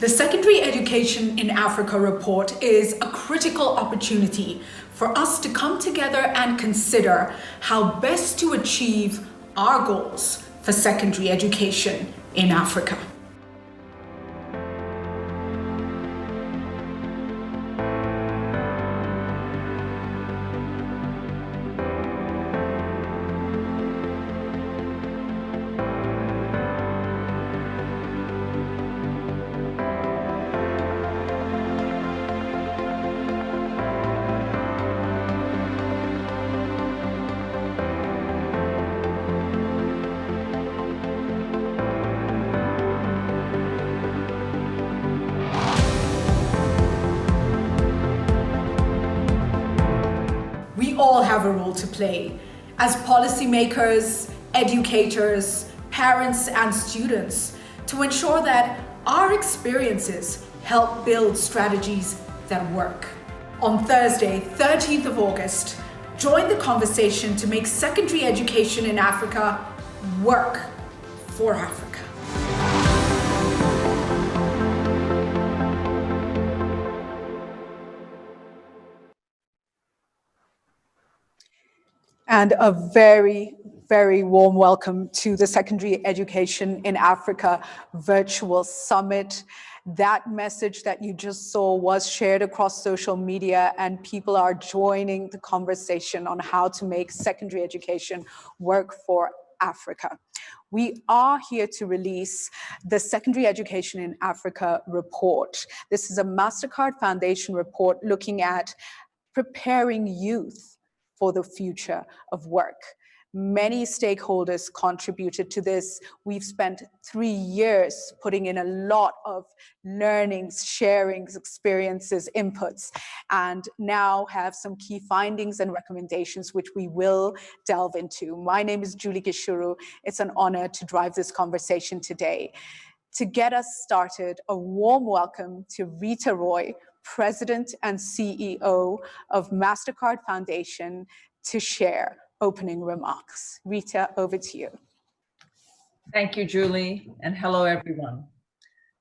The Secondary Education in Africa report is a critical opportunity for us to come together and consider how best to achieve our goals for secondary education in Africa. We all have a role to play as policymakers, educators, parents, and students to ensure that our experiences help build strategies that work. On Thursday, 13th of August, join the conversation to make secondary education in Africa work for Africa. And a very, very warm welcome to the Secondary Education in Africa Virtual Summit. That message that you just saw was shared across social media, and people are joining the conversation on how to make secondary education work for Africa. We are here to release the Secondary Education in Africa report. This is a MasterCard Foundation report looking at preparing youth for the future of work. Many stakeholders contributed to this. We've spent 3 years putting in a lot of learnings, sharings, experiences, inputs, and now have some key findings and recommendations which we will delve into. My name is Julie Gishuru. It's an honor to drive this conversation today. To get us started, a warm welcome to Rita Roy, President and CEO of MasterCard Foundation, to share opening remarks. Rita, over to you. Thank you, Julie, and hello, everyone.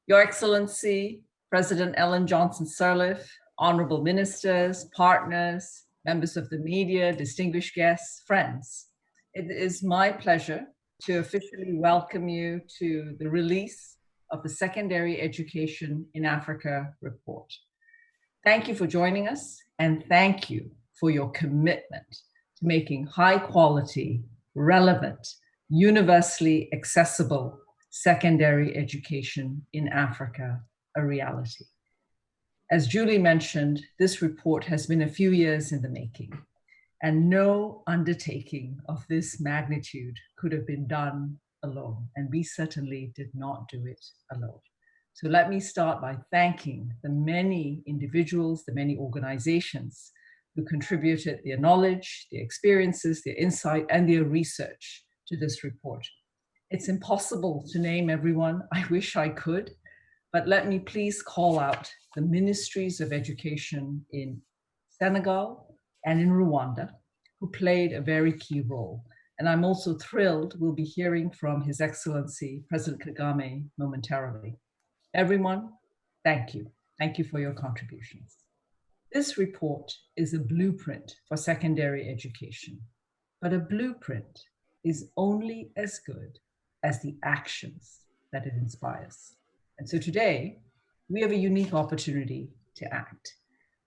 Your Excellency, President Ellen Johnson Sirleaf, honorable ministers, partners, members of the media, distinguished guests, friends. It is my pleasure to officially welcome you to the release of the Secondary Education in Africa report. Thank you for joining us, and thank you for your commitment to making high quality, relevant, universally accessible secondary education in Africa a reality. As Julie mentioned, this report has been a few years in the making, and no undertaking of this magnitude could have been done alone, and we certainly did not do it alone. So let me start by thanking the many individuals, the many organizations who contributed their knowledge, their experiences, their insight, and their research to this report. It's impossible to name everyone. I wish I could, but let me please call out the ministries of education in Senegal and in Rwanda, who played a very key role. And I'm also thrilled we'll be hearing from His Excellency, President Kagame, momentarily. Everyone, thank you. Thank you for your contributions. This report is a blueprint for secondary education, but a blueprint is only as good as the actions that it inspires. And so today, we have a unique opportunity to act.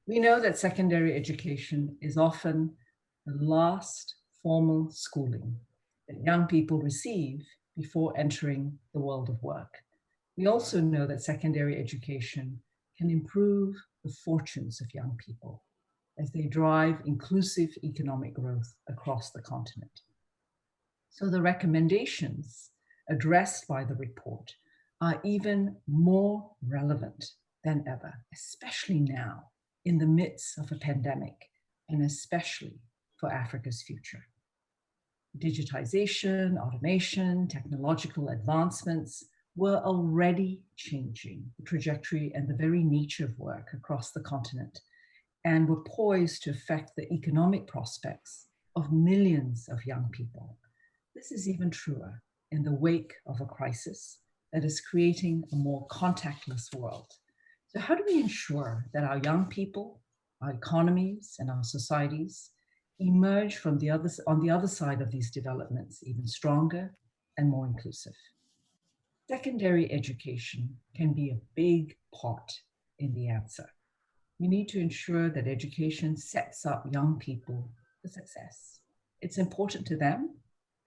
We know that secondary education is often the last formal schooling that young people receive before entering the world of work. We also know that secondary education can improve the fortunes of young people as they drive inclusive economic growth across the continent. So the recommendations addressed by the report are even more relevant than ever, especially now in the midst of a pandemic, and especially for Africa's future. Digitization, automation, technological advancements were already changing the trajectory and the very nature of work across the continent, and were poised to affect the economic prospects of millions of young people. This is even truer in the wake of a crisis that is creating a more contactless world. So how do we ensure that our young people, our economies, and our societies emerge from on the other side of these developments even stronger and more inclusive? Secondary education can be a big part in the answer. We need to ensure that education sets up young people for success. It's important to them,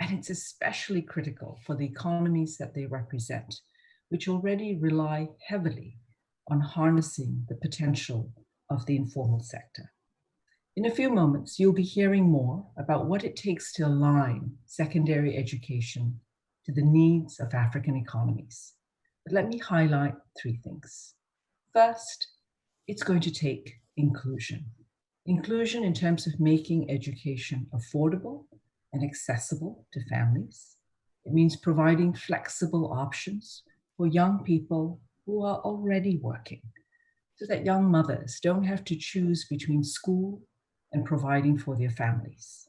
and it's especially critical for the economies that they represent, which already rely heavily on harnessing the potential of the informal sector. In a few moments, you'll be hearing more about what it takes to align secondary education to the needs of African economies. But let me highlight three things. First, it's going to take inclusion. Inclusion in terms of making education affordable and accessible to families. It means providing flexible options for young people who are already working, so that young mothers don't have to choose between school and providing for their families.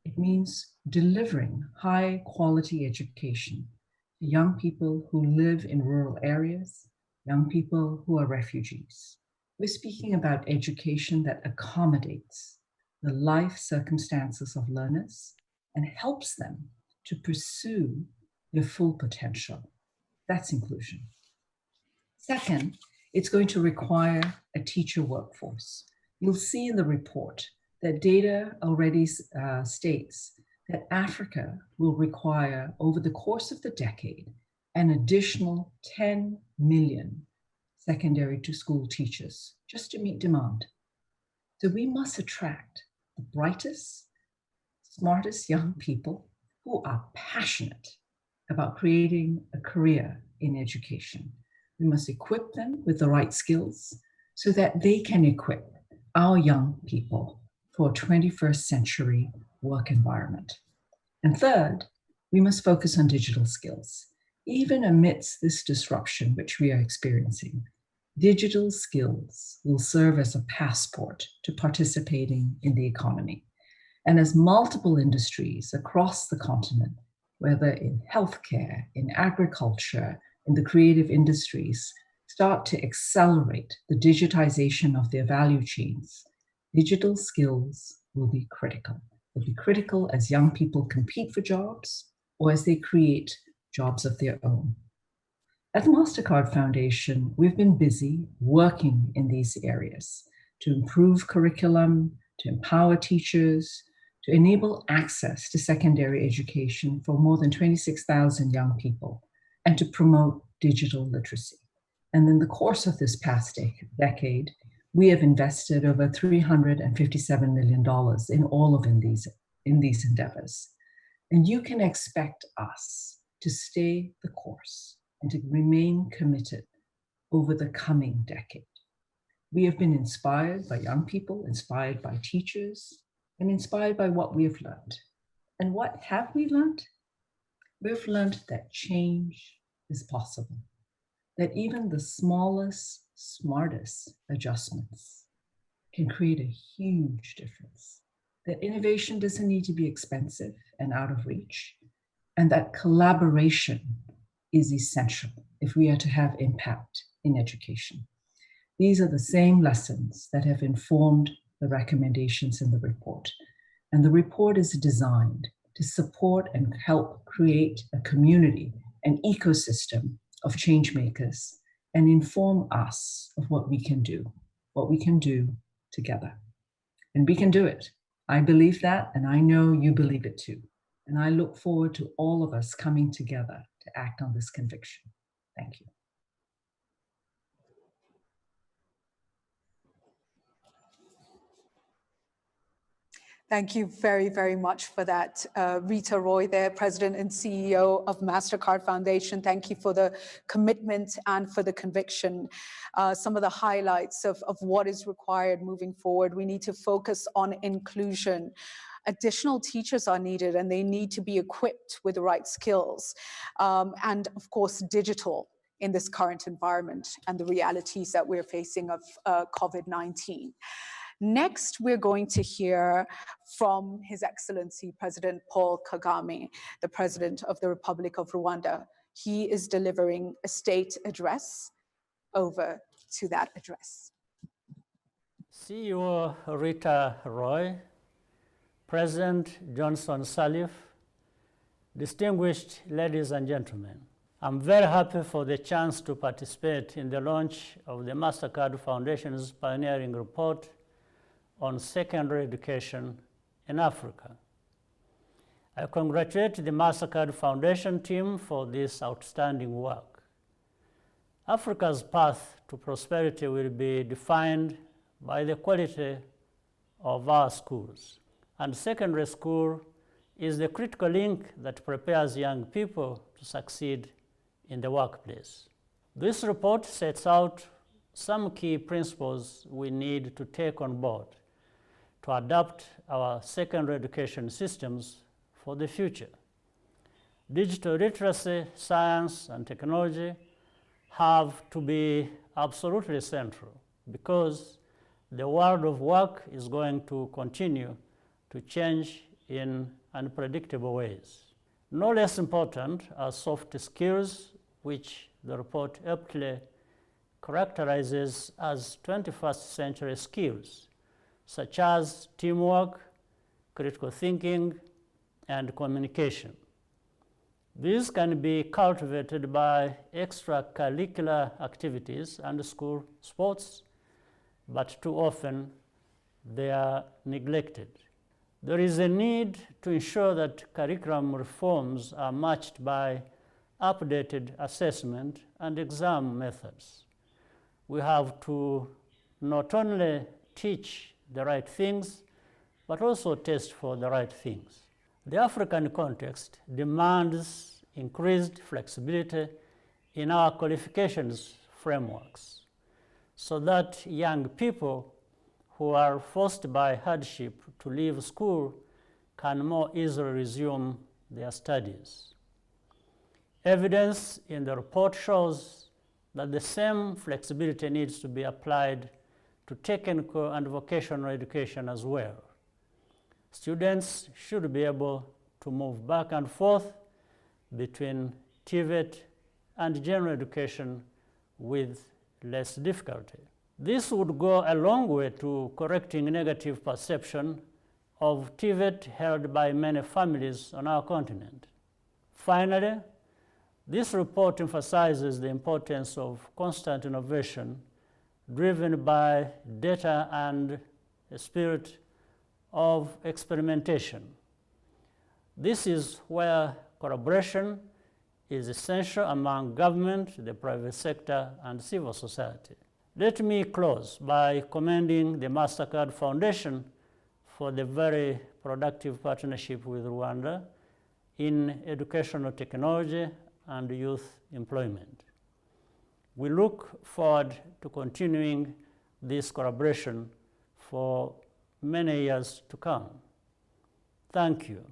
It means delivering high quality education to young people who live in rural areas, young people who are refugees. We're speaking about education that accommodates the life circumstances of learners and helps them to pursue their full potential. That's inclusion. Second, it's going to require a teacher workforce. You'll see in the report that data already states that Africa will require, over the course of the decade, an additional 10 million secondary to school teachers just to meet demand. So we must attract the brightest, smartest young people who are passionate about creating a career in education. We must equip them with the right skills so that they can equip our young people for a 21st century work environment. And third, we must focus on digital skills. Even amidst this disruption which we are experiencing, digital skills will serve as a passport to participating in the economy. And as multiple industries across the continent, whether in healthcare, in agriculture, in the creative industries, start to accelerate the digitization of their value chains, digital skills will be critical. They'll be critical as young people compete for jobs or as they create jobs of their own. At the MasterCard Foundation, we've been busy working in these areas to improve curriculum, to empower teachers, to enable access to secondary education for more than 26,000 young people, and to promote digital literacy. And in the course of this past decade, we have invested over $357 million in all of these endeavors. And you can expect us to stay the course and to remain committed over the coming decade. We have been inspired by young people, inspired by teachers, and inspired by what we have learned. And what have we learned? We've learned that change is possible, that even the smallest, smartest adjustments can create a huge difference, that innovation doesn't need to be expensive and out of reach, and that collaboration is essential if we are to have impact in education. These are the same lessons that have informed the recommendations in the report. And the report is designed to support and help create a community, an ecosystem of change makers, and inform us of what we can do together. And we can do it. I believe that, and I know you believe it too. And I look forward to all of us coming together to act on this conviction. Thank you. Thank you very, very much for that. Rita Roy there, President and CEO of MasterCard Foundation. Thank you for the commitment and for the conviction. Some of the highlights of what is required moving forward. We need to focus on inclusion. Additional teachers are needed and they need to be equipped with the right skills. And of course, digital in this current environment and the realities that we're facing of COVID-19. Next, we're going to hear from His Excellency President Paul Kagame, the President of the Republic of Rwanda. He is delivering a state address. Over to that address. CEO Rita Roy, President Johnson Sirleaf, distinguished ladies and gentlemen, I'm very happy for the chance to participate in the launch of the MasterCard Foundation's pioneering report on secondary education in Africa. I congratulate the MasterCard Foundation team for this outstanding work. Africa's path to prosperity will be defined by the quality of our schools, and secondary school is the critical link that prepares young people to succeed in the workplace. This report sets out some key principles we need to take on board to adapt our secondary education systems for the future. Digital literacy, science, and technology have to be absolutely central because the world of work is going to continue to change in unpredictable ways. No less important are soft skills, which the report aptly characterizes as 21st century skills, such as teamwork, critical thinking, and communication. These can be cultivated by extracurricular activities and school sports, but too often they are neglected. There is a need to ensure that curriculum reforms are matched by updated assessment and exam methods. We have to not only teach the right things, but also test for the right things. The African context demands increased flexibility in our qualifications frameworks so that young people who are forced by hardship to leave school can more easily resume their studies. Evidence in the report shows that the same flexibility needs to be applied to technical and vocational education as well. Students should be able to move back and forth between TVET and general education with less difficulty. This would go a long way to correcting negative perception of TVET held by many families on our continent. Finally, this report emphasizes the importance of constant innovation driven by data and a spirit of experimentation. This is where collaboration is essential among government, the private sector, and civil society. Let me close by commending the MasterCard Foundation for the very productive partnership with Rwanda in educational technology and youth employment. We look forward to continuing this collaboration for many years to come. Thank you.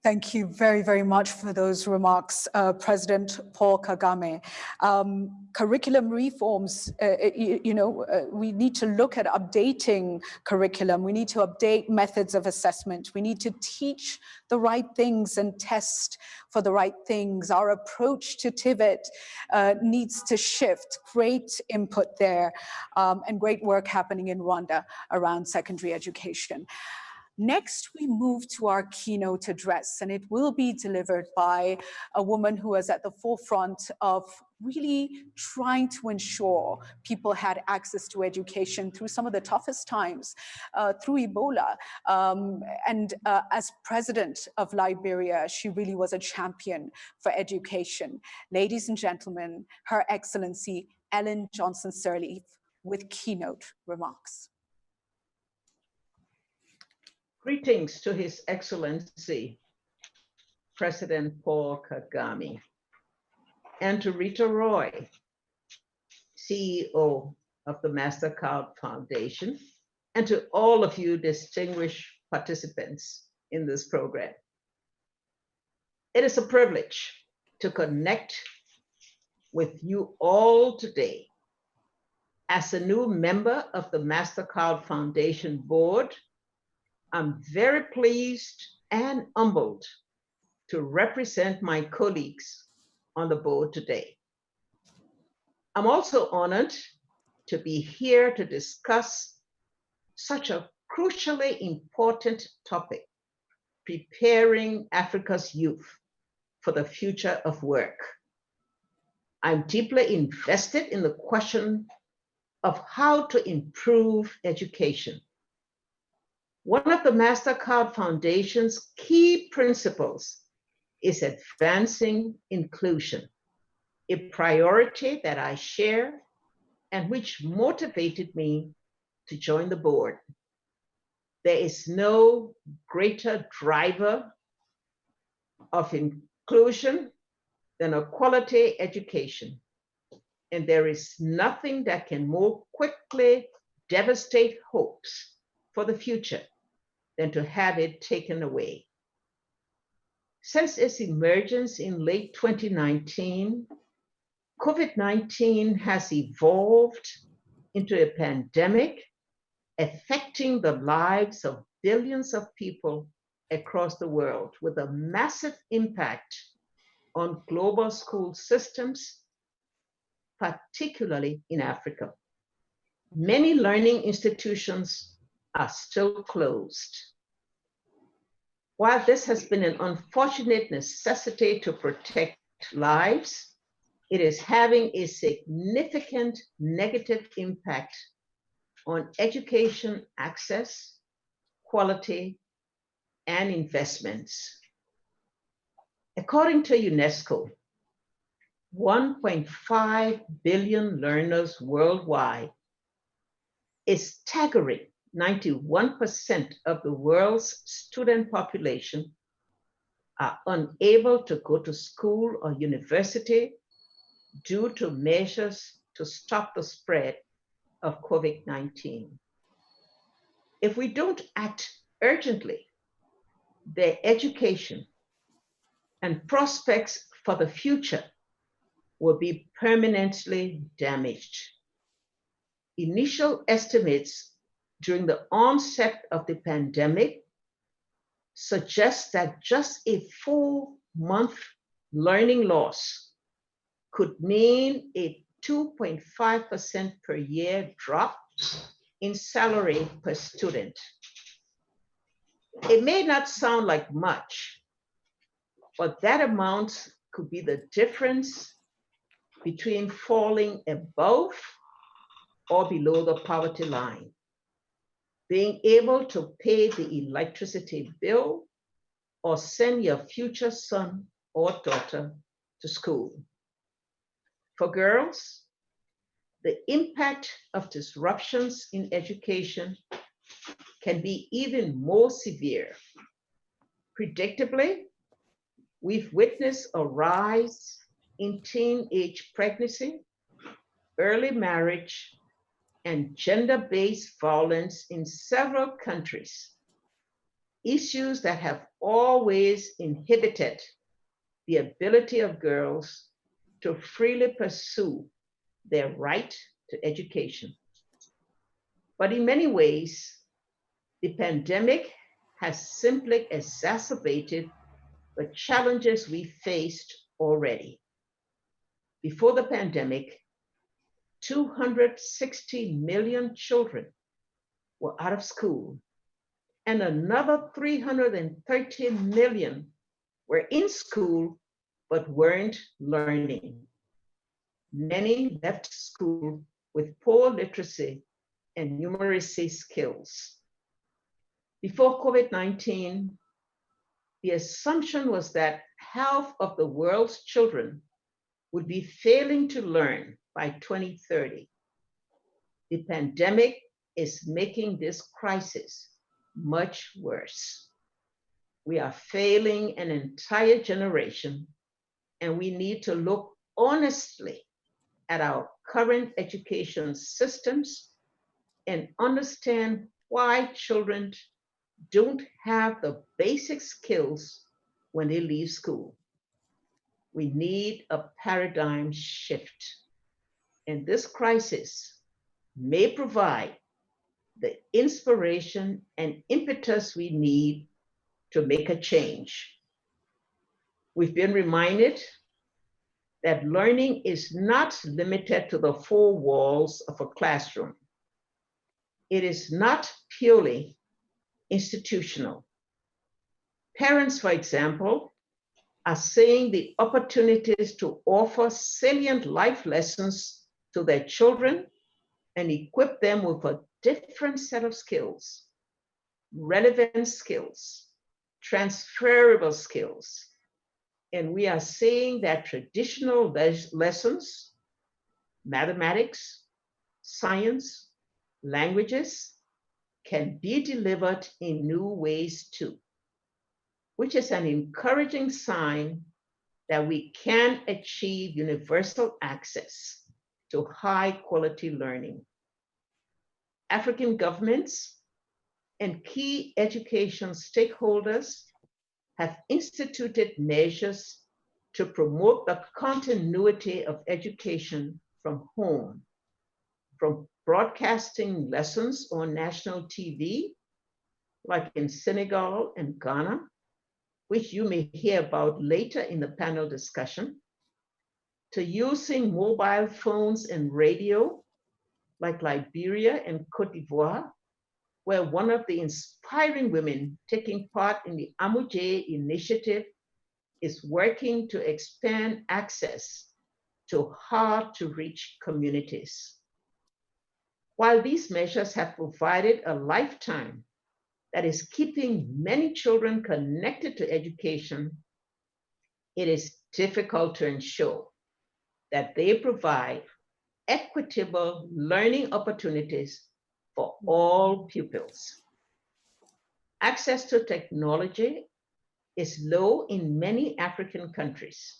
Thank you very, very much for those remarks, President Paul Kagame. Curriculum reforms, we need to look at updating curriculum. We need to update methods of assessment. We need to teach the right things and test for the right things. Our approach to TVET needs to shift. Great input there, and great work happening in Rwanda around secondary education. Next, we move to our keynote address, and it will be delivered by a woman who is at the forefront of really trying to ensure people had access to education through some of the toughest times, through Ebola. As president of Liberia, she really was a champion for education. Ladies and gentlemen, Her Excellency Ellen Johnson Sirleaf with keynote remarks. Greetings to His Excellency, President Paul Kagame, and to Rita Roy, CEO of the MasterCard Foundation, and to all of you distinguished participants in this program. It is a privilege to connect with you all today. As a new member of the MasterCard Foundation board, I'm very pleased and humbled to represent my colleagues on the board today. I'm also honored to be here to discuss such a crucially important topic, preparing Africa's youth for the future of work. I'm deeply invested in the question of how to improve education. One of the MasterCard Foundation's key principles is advancing inclusion, a priority that I share and which motivated me to join the board. There is no greater driver of inclusion than a quality education. And there is nothing that can more quickly devastate hopes for the future than to have it taken away. Since its emergence in late 2019, COVID-19 has evolved into a pandemic affecting the lives of billions of people across the world with a massive impact on global school systems, particularly in Africa. Many learning institutions are still closed. While this has been an unfortunate necessity to protect lives, it is having a significant negative impact on education access, quality, and investments. According to UNESCO, 1.5 billion learners worldwide, a staggering 91% of the world's student population are unable to go to school or university due to measures to stop the spread of COVID-19. If we don't act urgently, their education and prospects for the future will be permanently damaged. Initial estimates during the onset of the pandemic suggest that just a 4-month learning loss could mean a 2.5% per year drop in salary per student. It may not sound like much, but that amount could be the difference between falling above or below the poverty line, being able to pay the electricity bill or send your future son or daughter to school. For girls, the impact of disruptions in education can be even more severe. Predictably, we've witnessed a rise in teenage pregnancy, early marriage, and gender-based violence in several countries, issues that have always inhibited the ability of girls to freely pursue their right to education. But in many ways, the pandemic has simply exacerbated the challenges we faced already. Before the pandemic, 260 million children were out of school, and another 330 million were in school but weren't learning. Many left school with poor literacy and numeracy skills. Before COVID-19, the assumption was that half of the world's children would be failing to learn by 2030. The pandemic is making this crisis much worse. We are failing an entire generation, and we need to look honestly at our current education systems and understand why children don't have the basic skills when they leave school. We need a paradigm shift, and this crisis may provide the inspiration and impetus we need to make a change. We've been reminded that learning is not limited to the four walls of a classroom. It is not purely institutional. Parents, for example, are seeing the opportunities to offer salient life lessons to their children and equip them with a different set of skills, relevant skills, transferable skills. And we are seeing that traditional lessons, mathematics, science, languages, can be delivered in new ways too, which is an encouraging sign that we can achieve universal access to high quality learning. African governments and key education stakeholders have instituted measures to promote the continuity of education from home, from broadcasting lessons on national TV, like in Senegal and Ghana, which you may hear about later in the panel discussion, to using mobile phones and radio, like Liberia and Cote d'Ivoire, where one of the inspiring women taking part in the Amuje initiative is working to expand access to hard-to-reach communities. While these measures have provided a lifetime that is keeping many children connected to education, it is difficult to ensure that they provide equitable learning opportunities for all pupils. Access to technology is low in many African countries.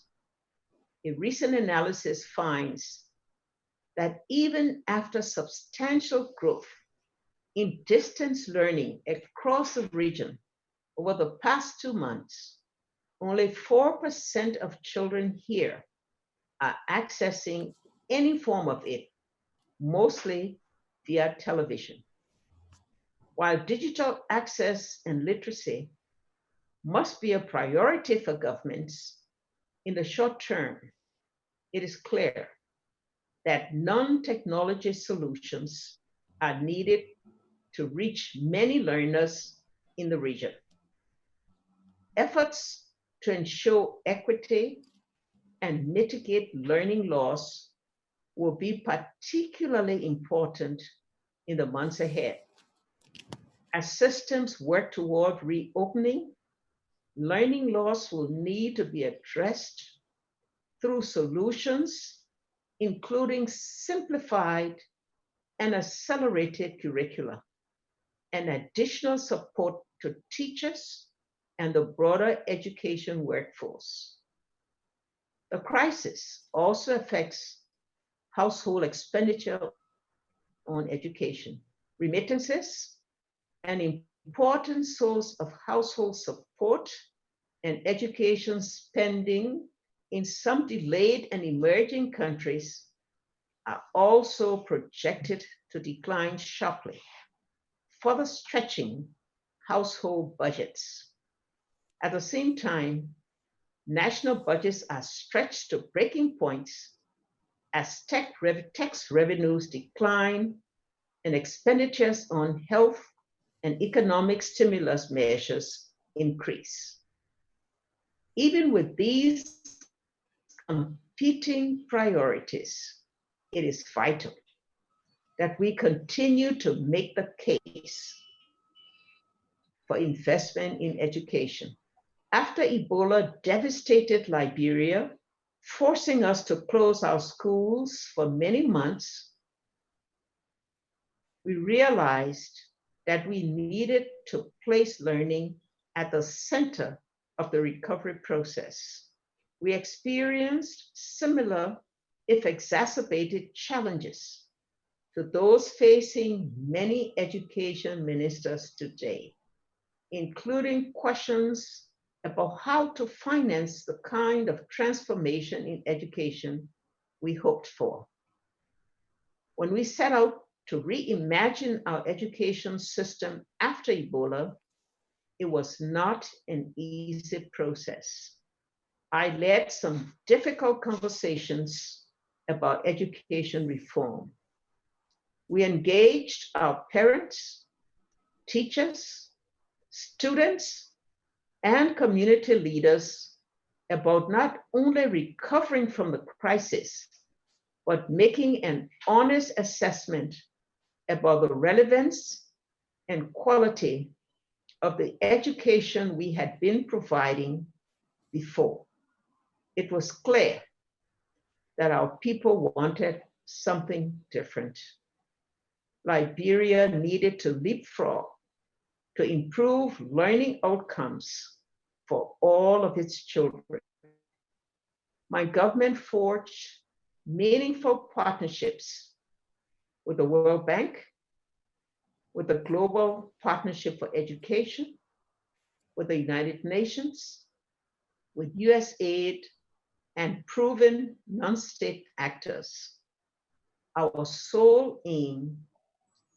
A recent analysis finds that even after substantial growth in distance learning across the region over the past 2 months, only 4% of children here are accessing any form of it, mostly via television. While digital access and literacy must be a priority for governments, in the short term, it is clear that non-technology solutions are needed to reach many learners in the region. Efforts to ensure equity and mitigate learning loss will be particularly important in the months ahead. As systems work toward reopening, learning loss will need to be addressed through solutions, including simplified and accelerated curricula and additional support to teachers and the broader education workforce. The crisis also affects household expenditure on education. Remittances, an important source of household support and education spending in some delayed and emerging countries, are also projected to decline sharply, further stretching household budgets. At the same time, national budgets are stretched to breaking points as tax revenues decline and expenditures on health and economic stimulus measures increase. Even with these competing priorities, it is vital that we continue to make the case for investment in education. After Ebola devastated Liberia, forcing us to close our schools for many months, we realized that we needed to place learning at the center of the recovery process. We experienced similar, if exacerbated, challenges to those facing many education ministers today, including questions about how to finance the kind of transformation in education we hoped for. When we set out to reimagine our education system after Ebola, it was not an easy process. I led some difficult conversations about education reform. We engaged our parents, teachers, students, and community leaders about not only recovering from the crisis, but making an honest assessment about the relevance and quality of the education we had been providing before. It was clear that our people wanted something different. Liberia needed to leapfrog to improve learning outcomes for all of its children. My government forged meaningful partnerships with the World Bank, with the Global Partnership for Education, with the United Nations, with USAID, and proven non-state actors. Our sole aim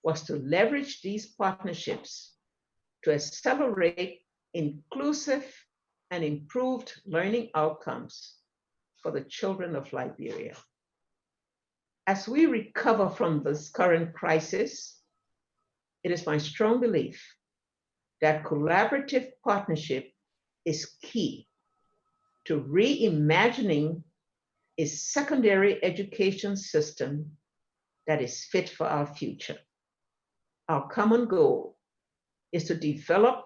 was to leverage these partnerships to accelerate inclusive and improved learning outcomes for the children of Liberia. As we recover from this current crisis, it is my strong belief that collaborative partnership is key to reimagining a secondary education system that is fit for our future. Our common goal is to develop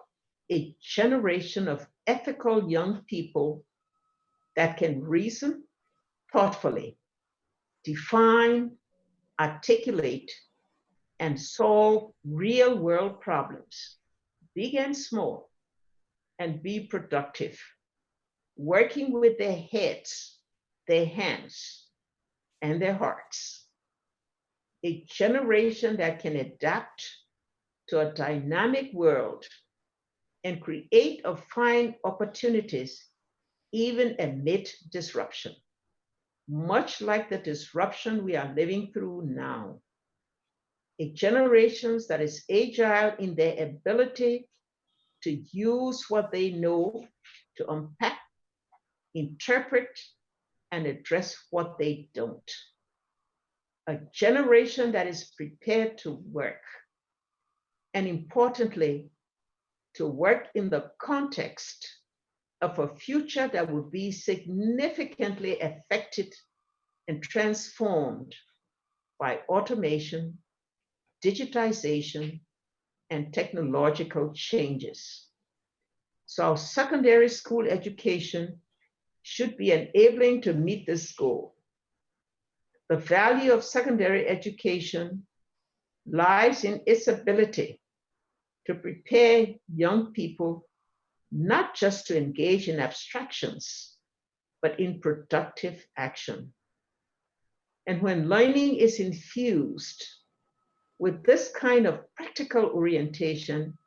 a generation of ethical young people that can reason thoughtfully, define, articulate, and solve real-world problems, big and small, and be productive, working with their heads, their hands, and their hearts. A generation that can adapt to a dynamic world and create or find opportunities even amid disruption, much like the disruption we are living through now. A generation that is agile in their ability to use what they know to unpack, interpret, and address what they don't. A generation that is prepared to work, and importantly, to work in the context of a future that will be significantly affected and transformed by automation, digitization, and technological changes. So our secondary school education should be enabling to meet this goal. The value of secondary education lies in its ability to prepare young people not just to engage in abstractions, but in productive action. And when learning is infused with this kind of practical orientation,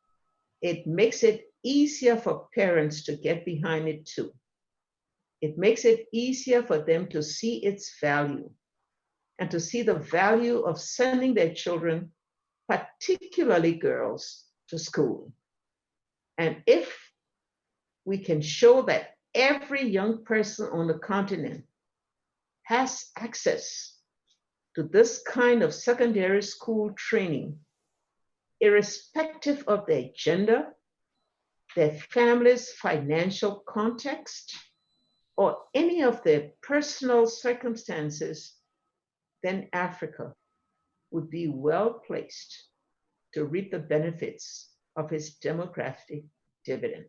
it makes it easier for parents to get behind it too. It makes it easier for them to see its value and to see the value of sending their children, particularly girls, to school. And if we can show that every young person on the continent has access to this kind of secondary school training, irrespective of their gender, their family's financial context, or any of their personal circumstances, then Africa would be well placed to reap the benefits of its demographic dividend.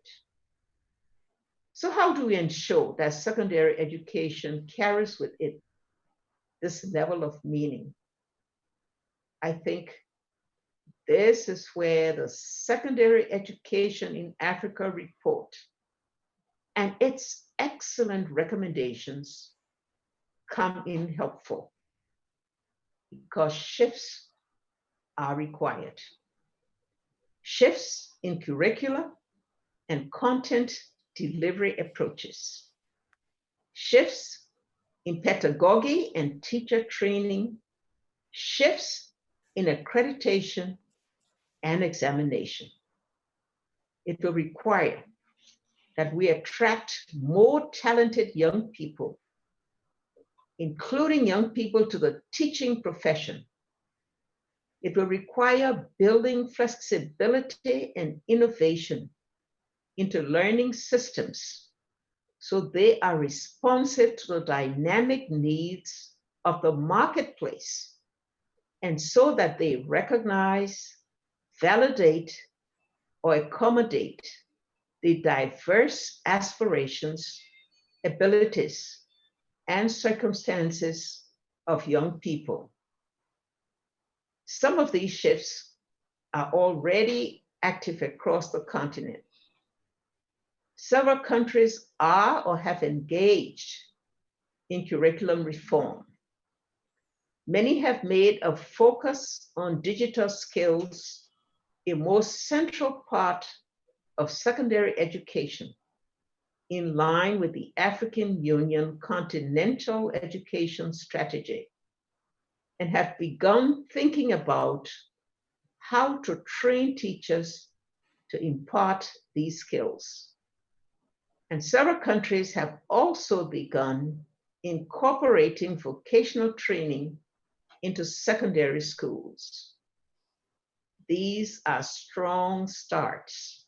So how do we ensure that secondary education carries with it this level of meaning? I think this is where the Secondary Education in Africa report and its excellent recommendations come in helpful, because shifts are required. Shifts in curricula and content delivery approaches. Shifts in pedagogy and teacher training. Shifts in accreditation and examination. it will require that we attract more talented young people, including young people to the teaching profession. It will require building flexibility and innovation into learning systems so they are responsive to the dynamic needs of the marketplace, and so that they recognize, validate, or accommodate the diverse aspirations, abilities, and circumstances of young people. Some of these shifts are already active across the continent. Several countries are or have engaged in curriculum reform. Many have made a focus on digital skills a more central part of secondary education, in line with the African Union Continental Education Strategy, and have begun thinking about how to train teachers to impart these skills. And several countries have also begun incorporating vocational training into secondary schools. These are strong starts.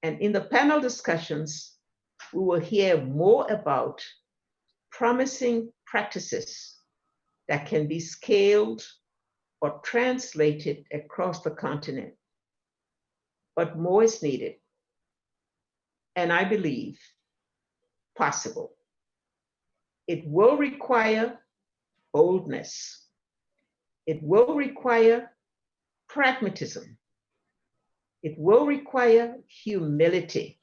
And in the panel discussions, we will hear more about promising practices that can be scaled or translated across the continent. But more is needed, and I believe possible. It will require boldness. It will require pragmatism. It will require humility,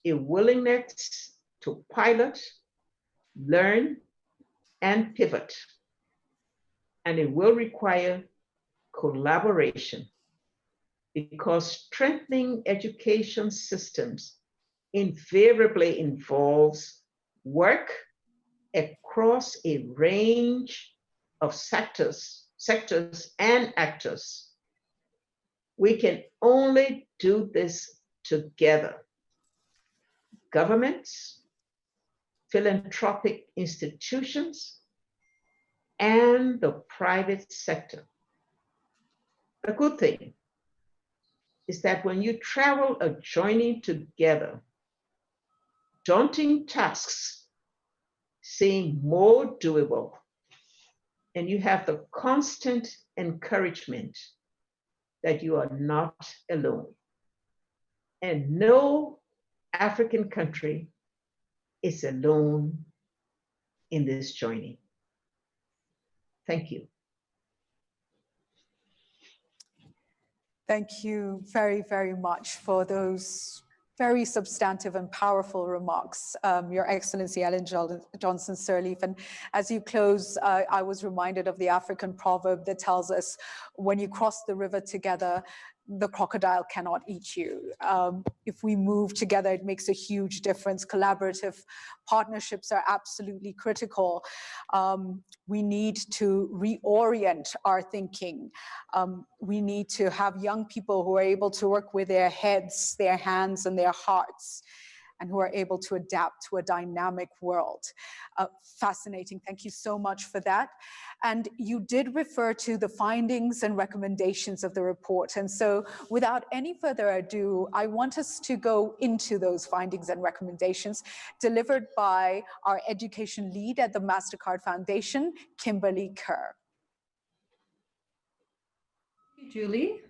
a willingness to pilot, learn, and pivot. And it will require collaboration, because strengthening education systems invariably involves work across a range of sectors and actors. We can only do this together. Governments, philanthropic institutions, and the private sector. The good thing is that when you travel a journey together, daunting tasks seem more doable, and you have the constant encouragement that you are not alone. And no African country is alone in this journey. Thank you. Thank you very, very much for those very substantive and powerful remarks, Your Excellency Ellen Johnson Sirleaf. And as you close, I was reminded of the African proverb that tells us, when you cross the river together, the crocodile cannot eat you. If we move together, it makes a huge difference. Collaborative partnerships are absolutely critical. We need to reorient our thinking. We need to have young people who are able to work with their heads, their hands, and their hearts, and who are able to adapt to a dynamic world. Fascinating. Thank you so much for that. And you did refer to the findings and recommendations of the report. And so without any further ado, I want us to go into those findings and recommendations delivered by our education lead at the MasterCard Foundation, Kimberly Kerr. Thank you, Julie.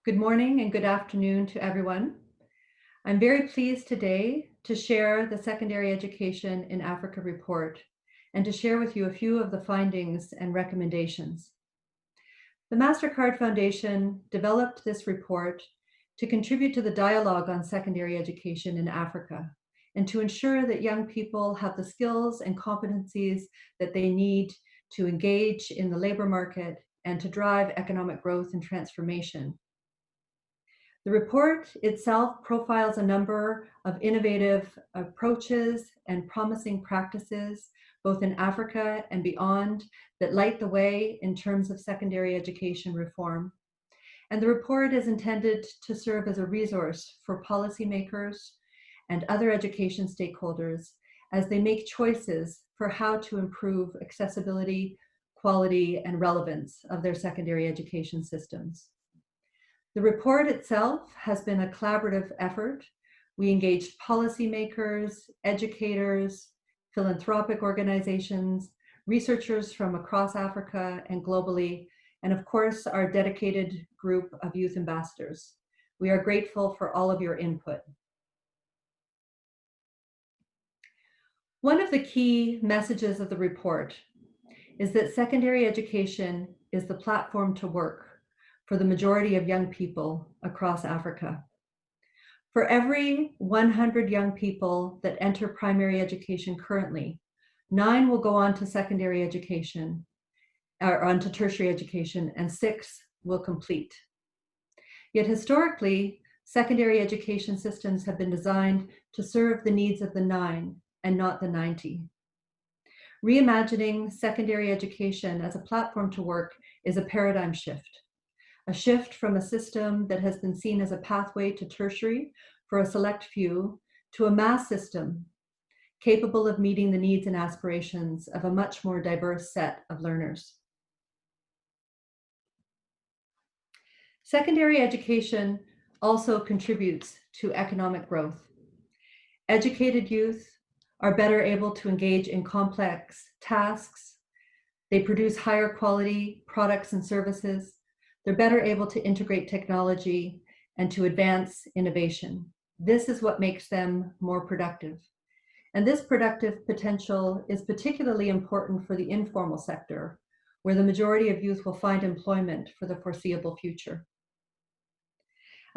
Good morning and good afternoon to everyone. I'm very pleased today to share the Secondary Education in Africa report and to share with you a few of the findings and recommendations. The MasterCard Foundation developed this report to contribute to the dialogue on secondary education in Africa and to ensure that young people have the skills and competencies that they need to engage in the labor market and to drive economic growth and transformation. The report itself profiles a number of innovative approaches and promising practices, both in Africa and beyond, that light the way in terms of secondary education reform. And the report is intended to serve as a resource for policymakers and other education stakeholders as they make choices for how to improve accessibility, quality, and relevance of their secondary education systems. The report itself has been a collaborative effort. We engaged policymakers, educators, philanthropic organizations, researchers from across Africa and globally, and of course, our dedicated group of youth ambassadors. We are grateful for all of your input. One of the key messages of the report is that secondary education is the platform to work for the majority of young people across Africa. For every 100 young people that enter primary education currently, 9 will go on to secondary education, or onto tertiary education, and 6 will complete. Yet historically, secondary education systems have been designed to serve the needs of the 9 and not the 90. Reimagining secondary education as a platform to work is a paradigm shift. A shift from a system that has been seen as a pathway to tertiary for a select few to a mass system capable of meeting the needs and aspirations of a much more diverse set of learners. Secondary education also contributes to economic growth. Educated youth are better able to engage in complex tasks. They produce higher quality products and services. They're better able to integrate technology and to advance innovation. This is what makes them more productive. And this productive potential is particularly important for the informal sector, where the majority of youth will find employment for the foreseeable future.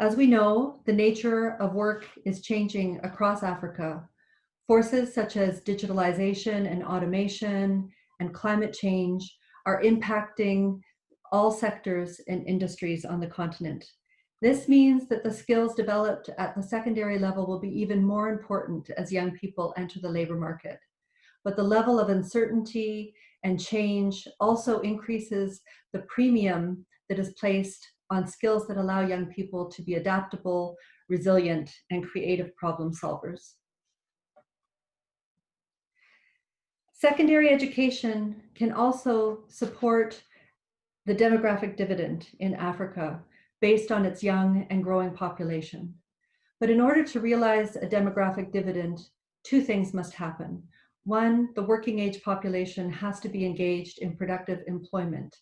As we know, the nature of work is changing across Africa. Forces such as digitalization and automation and climate change are impacting all sectors and industries on the continent. This means that the skills developed at the secondary level will be even more important as young people enter the labor market. But the level of uncertainty and change also increases the premium that is placed on skills that allow young people to be adaptable, resilient, and creative problem solvers. Secondary education can also support the demographic dividend in Africa based on its young and growing population. But in order to realize a demographic dividend, 2 things must happen. 1, the working age population has to be engaged in productive employment.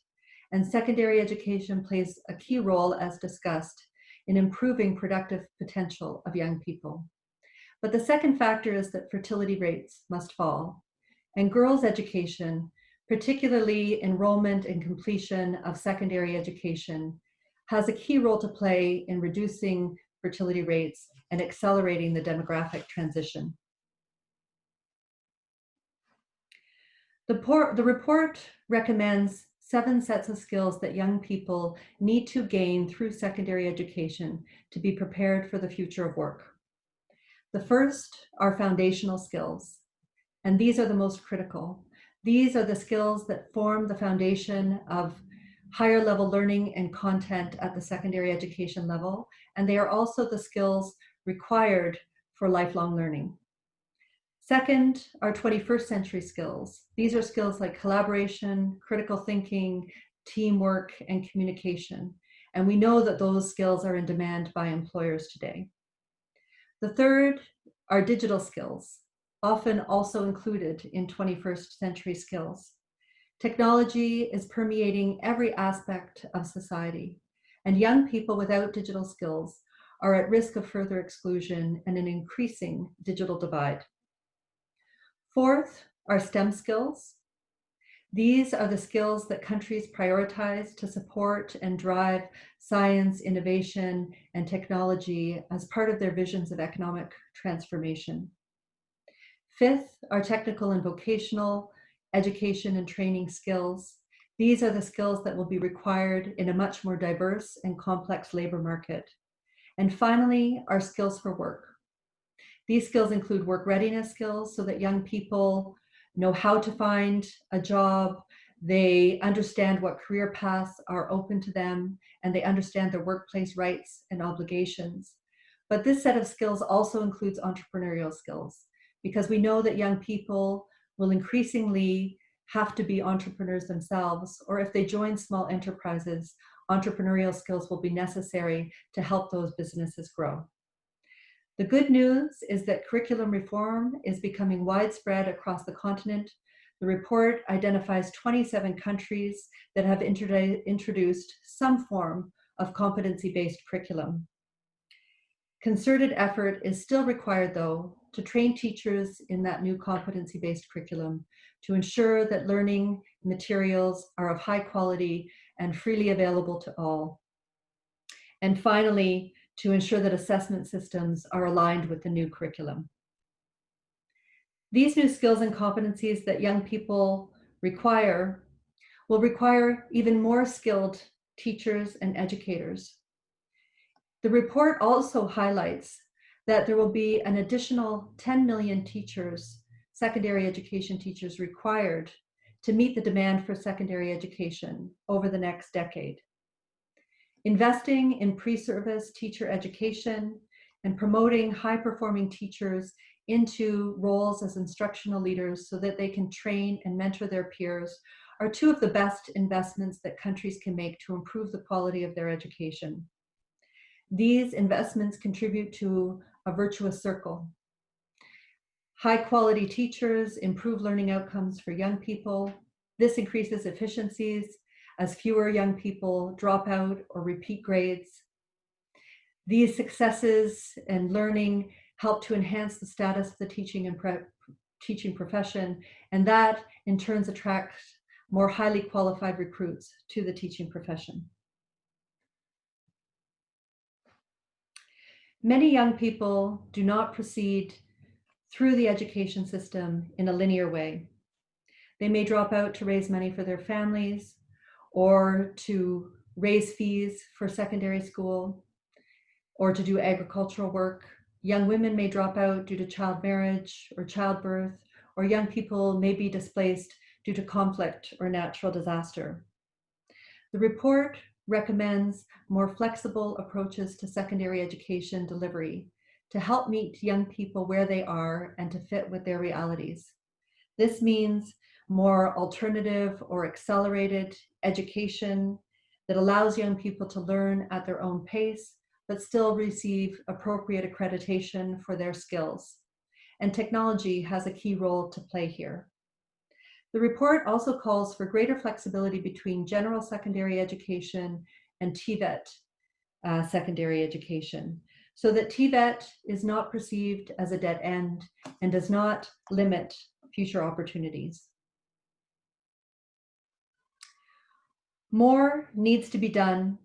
And secondary education plays a key role, as discussed, in improving productive potential of young people. But the second factor is that fertility rates must fall. And girls' education, particularly enrollment and completion of secondary education, has a key role to play in reducing fertility rates and accelerating the demographic transition. The report recommends 7 sets of skills that young people need to gain through secondary education to be prepared for the future of work. The first are foundational skills, and these are the most critical. These are the skills that form the foundation of higher level learning and content at the secondary education level, and they are also the skills required for lifelong learning. Second are 21st century skills. These are skills like collaboration, critical thinking, teamwork, and communication. And we know that those skills are in demand by employers today. The third are digital skills, often also included in 21st century skills. Technology is permeating every aspect of society, and young people without digital skills are at risk of further exclusion and an increasing digital divide. Fourth are STEM skills. These are the skills that countries prioritize to support and drive science, innovation, and technology as part of their visions of economic transformation. Fifth are technical and vocational education and training skills. These are the skills that will be required in a much more diverse and complex labor market. And finally, are skills for work. These skills include work readiness skills so that young people know how to find a job, They understand what career paths are open to them, and they understand their workplace rights and obligations. But this set of skills also includes entrepreneurial skills, because we know that young people will increasingly have to be entrepreneurs themselves, or if they join small enterprises, entrepreneurial skills will be necessary to help those businesses grow. The good news is that curriculum reform is becoming widespread across the continent. The report identifies 27 countries that have introduced some form of competency-based curriculum. Concerted effort is still required, though, to train teachers in that new competency-based curriculum to ensure that learning materials are of high quality and freely available to all. And finally, to ensure that assessment systems are aligned with the new curriculum. These new skills and competencies that young people require will require even more skilled teachers and educators. The report also highlights that there will be an additional 10 million teachers, secondary education teachers, required to meet the demand for secondary education over the next decade. Investing in pre-service teacher education and promoting high-performing teachers into roles as instructional leaders so that they can train and mentor their peers are two of the best investments that countries can make to improve the quality of their education. These investments contribute to a virtuous circle. High-quality teachers improve learning outcomes for young people. This increases efficiencies as fewer young people drop out or repeat grades. These successes and learning help to enhance the status of the teaching profession, and that in turn attracts more highly qualified recruits to the teaching profession. Many young people do not proceed through the education system in a linear way. They may drop out to raise money for their families or to raise fees for secondary school or to do agricultural work. Young women may drop out due to child marriage or childbirth, or young people may be displaced due to conflict or natural disaster. The report recommends more flexible approaches to secondary education delivery to help meet young people where they are and to fit with their realities. This means more alternative or accelerated education that allows young people to learn at their own pace, but still receive appropriate accreditation for their skills. And technology has a key role to play here. The report also calls for greater flexibility between general secondary education and TVET secondary education, so that TVET is not perceived as a dead end and does not limit future opportunities. More needs to be done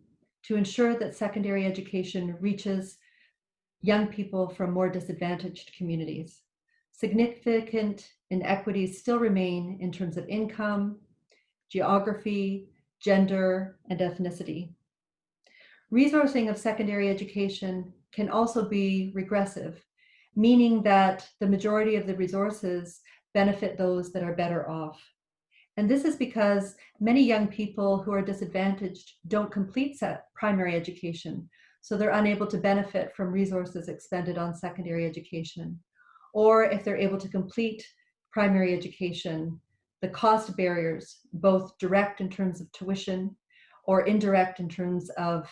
to ensure that secondary education reaches young people from more disadvantaged communities. Significant inequities still remain in terms of income, geography, gender, and ethnicity. Resourcing of secondary education can also be regressive, meaning that the majority of the resources benefit those that are better off. And this is because many young people who are disadvantaged don't complete primary education, so they're unable to benefit from resources expended on secondary education. Or if they're able to complete primary education, the cost barriers, both direct in terms of tuition or indirect in terms of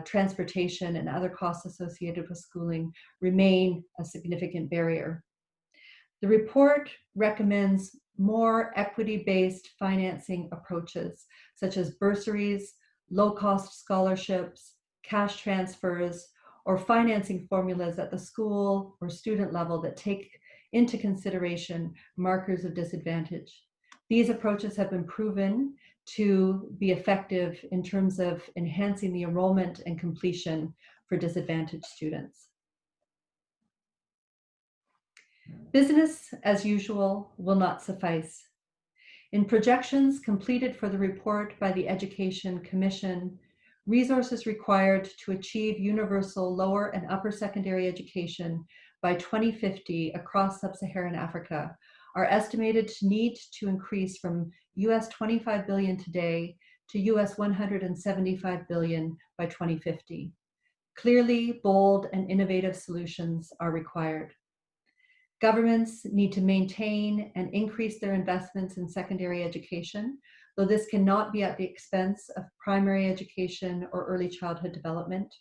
transportation and other costs associated with schooling, remain a significant barrier. The report recommends more equity-based financing approaches, such as bursaries, low-cost scholarships, cash transfers, or financing formulas at the school or student level that take into consideration markers of disadvantage. These approaches have been proven to be effective in terms of enhancing the enrollment and completion for disadvantaged students. Business as usual will not suffice. In projections completed for the report by the Education Commission, resources required to achieve universal lower and upper secondary education by 2050 across sub-Saharan Africa are estimated to need to increase from US 25 billion today to US 175 billion by 2050. Clearly, bold and innovative solutions are required. Governments need to maintain and increase their investments in secondary education, though this cannot be at the expense of primary education or early childhood development.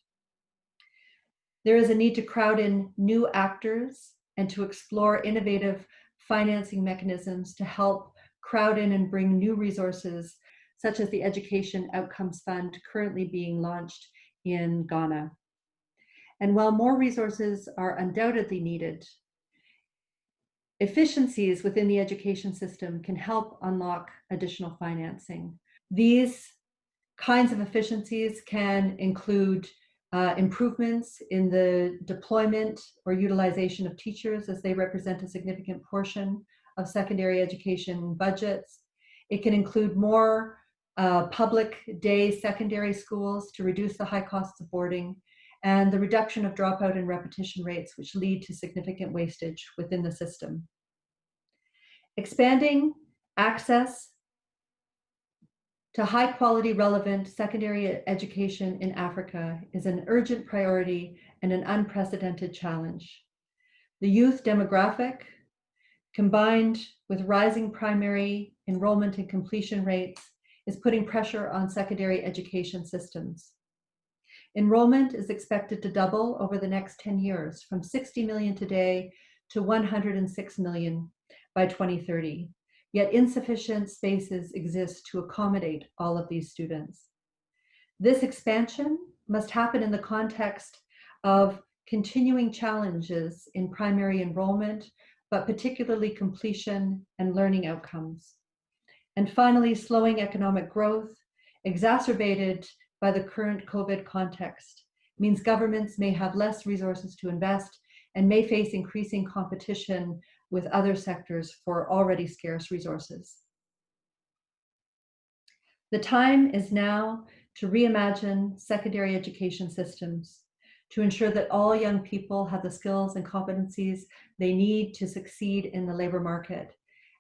There is a need to crowd in new actors and to explore innovative financing mechanisms to help crowd in and bring new resources, such as the Education Outcomes Fund currently being launched in Ghana. And while more resources are undoubtedly needed, efficiencies within the education system can help unlock additional financing. These kinds of efficiencies can include improvements in the deployment or utilization of teachers, as they represent a significant portion of secondary education budgets. It can include more public day secondary schools to reduce the high costs of boarding, and the reduction of dropout and repetition rates, which lead to significant wastage within the system. Expanding access to high quality, relevant secondary education in Africa is an urgent priority and an unprecedented challenge. The youth demographic, combined with rising primary enrollment and completion rates, is putting pressure on secondary education systems. Enrollment is expected to double over the next 10 years, from 60 million today to 106 million by 2030. Yet insufficient spaces exist to accommodate all of these students. This expansion must happen in the context of continuing challenges in primary enrollment, but particularly completion and learning outcomes. And finally, slowing economic growth, exacerbated by the current COVID context, means governments may have less resources to invest and may face increasing competition with other sectors for already scarce resources. The time is now to reimagine secondary education systems, to ensure that all young people have the skills and competencies they need to succeed in the labor market,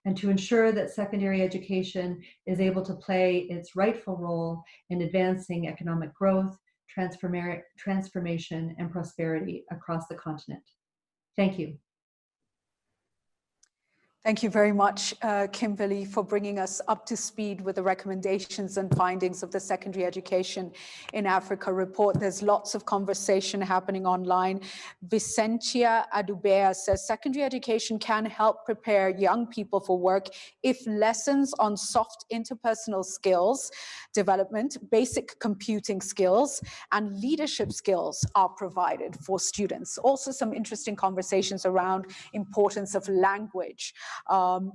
and to ensure that secondary education is able to play its rightful role in advancing economic growth, transformation, and prosperity across the continent. Thank you. Thank you very much, Kimberly, for bringing us up to speed with the recommendations and findings of the Secondary Education in Africa report. There's lots of conversation happening online. Vicentia Adubea says, secondary education can help prepare young people for work if lessons on soft interpersonal skills development, basic computing skills, and leadership skills are provided for students. Also, some interesting conversations around importance of language.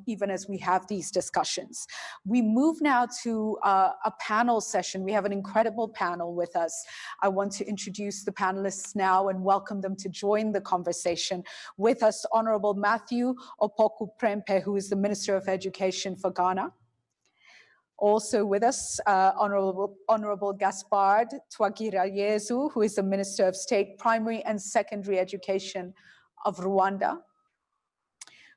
Even as we have these discussions. We move now to a panel session. We have an incredible panel with us. I want to introduce the panelists now and welcome them to join the conversation. With us, Honorable Matthew Opoku Prempeh, who is the Minister of Education for Ghana. Also with us, Honorable Gaspard Twagirayezu, who is the Minister of State, Primary and Secondary Education of Rwanda.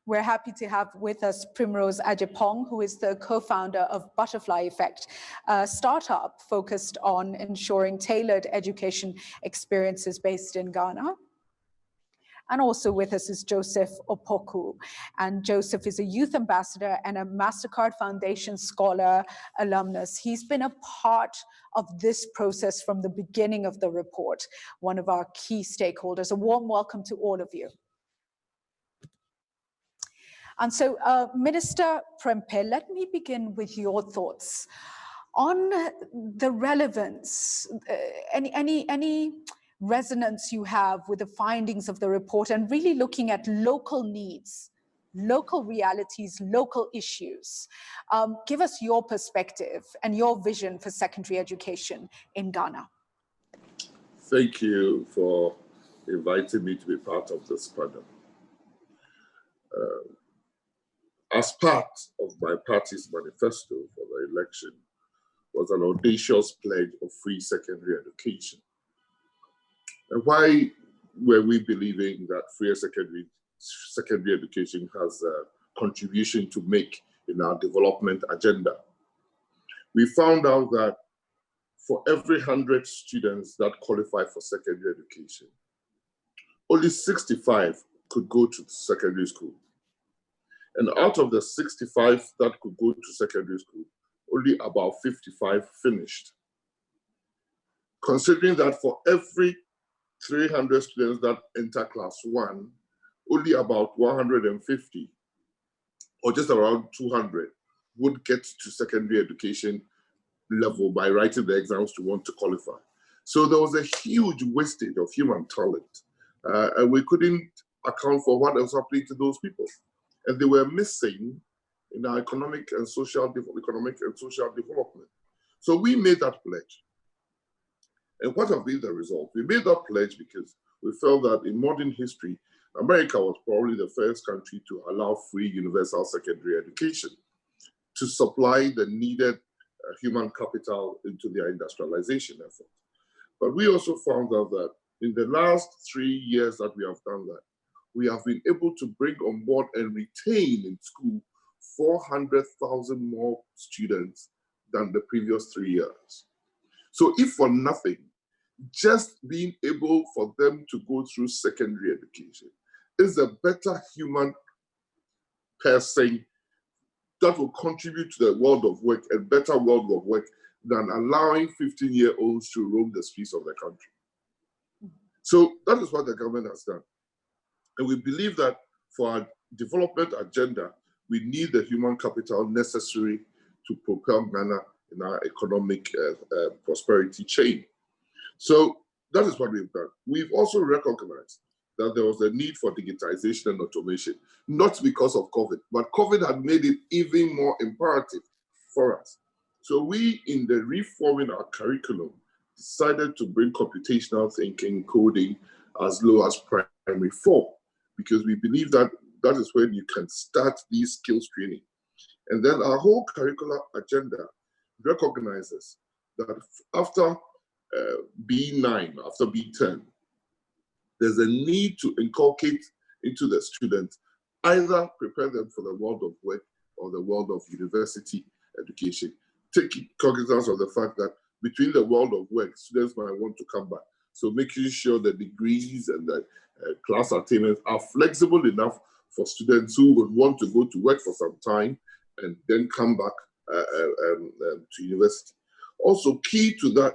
We're happy to have with us Primrose Ajepong, who is the co-founder of Butterfly Effect, a startup focused on ensuring tailored education experiences based in Ghana. And also with us is Joseph Opoku. And Joseph is a youth ambassador and a MasterCard Foundation Scholar alumnus. He's been a part of this process from the beginning of the report, one of our key stakeholders. A warm welcome to all of you. And so, Minister Prempeh, let me begin with your thoughts on the relevance, any resonance you have with the findings of the report, and really looking at local needs, local realities, local issues. Give us your perspective and your vision for secondary education in Ghana. Thank you for inviting me to be part of this panel. As part of my party's manifesto for the election was an audacious pledge of free secondary education. And why were we believing that free secondary education has contribution to make in our development agenda. We found out that for every 100 students that qualify for secondary education, only 65 could go to secondary school. And out of the 65 that could go to secondary school, only about 55 finished. Considering that for every 300 students that enter class 1, only about 150 or just around 200 would get to secondary education level by writing the exams to want to qualify. So there was a huge wastage of human talent, and we couldn't account for what was happening to those people. And they were missing in our economic and social development. So we made that pledge. And what have been the result? We made that pledge because we felt that in modern history, America was probably the first country to allow free universal secondary education to supply the needed human capital into their industrialization effort. But we also found out that in the last 3 years that we have done that, we have been able to bring on board and retain in school 400,000 more students than the previous 3 years. So if for nothing, just being able for them to go through secondary education is a better human person that will contribute to the world of work, a better world of work than allowing 15-year-olds to roam the streets of the country. So that is what the government has done. And we believe that for our development agenda, we need the human capital necessary to propel Ghana in our economic prosperity chain. So that is what we've done. We've also recognized that there was a need for digitization and automation, not because of COVID, but COVID had made it even more imperative for us. So we, in the reforming our curriculum, decided to bring computational thinking, coding as low as primary 4, because we believe that that is when you can start these skills training. And then our whole curricular agenda recognizes that after B9, after B10, there's a need to inculcate into the students, either prepare them for the world of work or the world of university education. Take cognizance of the fact that between the world of work, students might want to come back. So making sure the degrees and the class attainments are flexible enough for students who would want to go to work for some time and then come back to university. Also key to that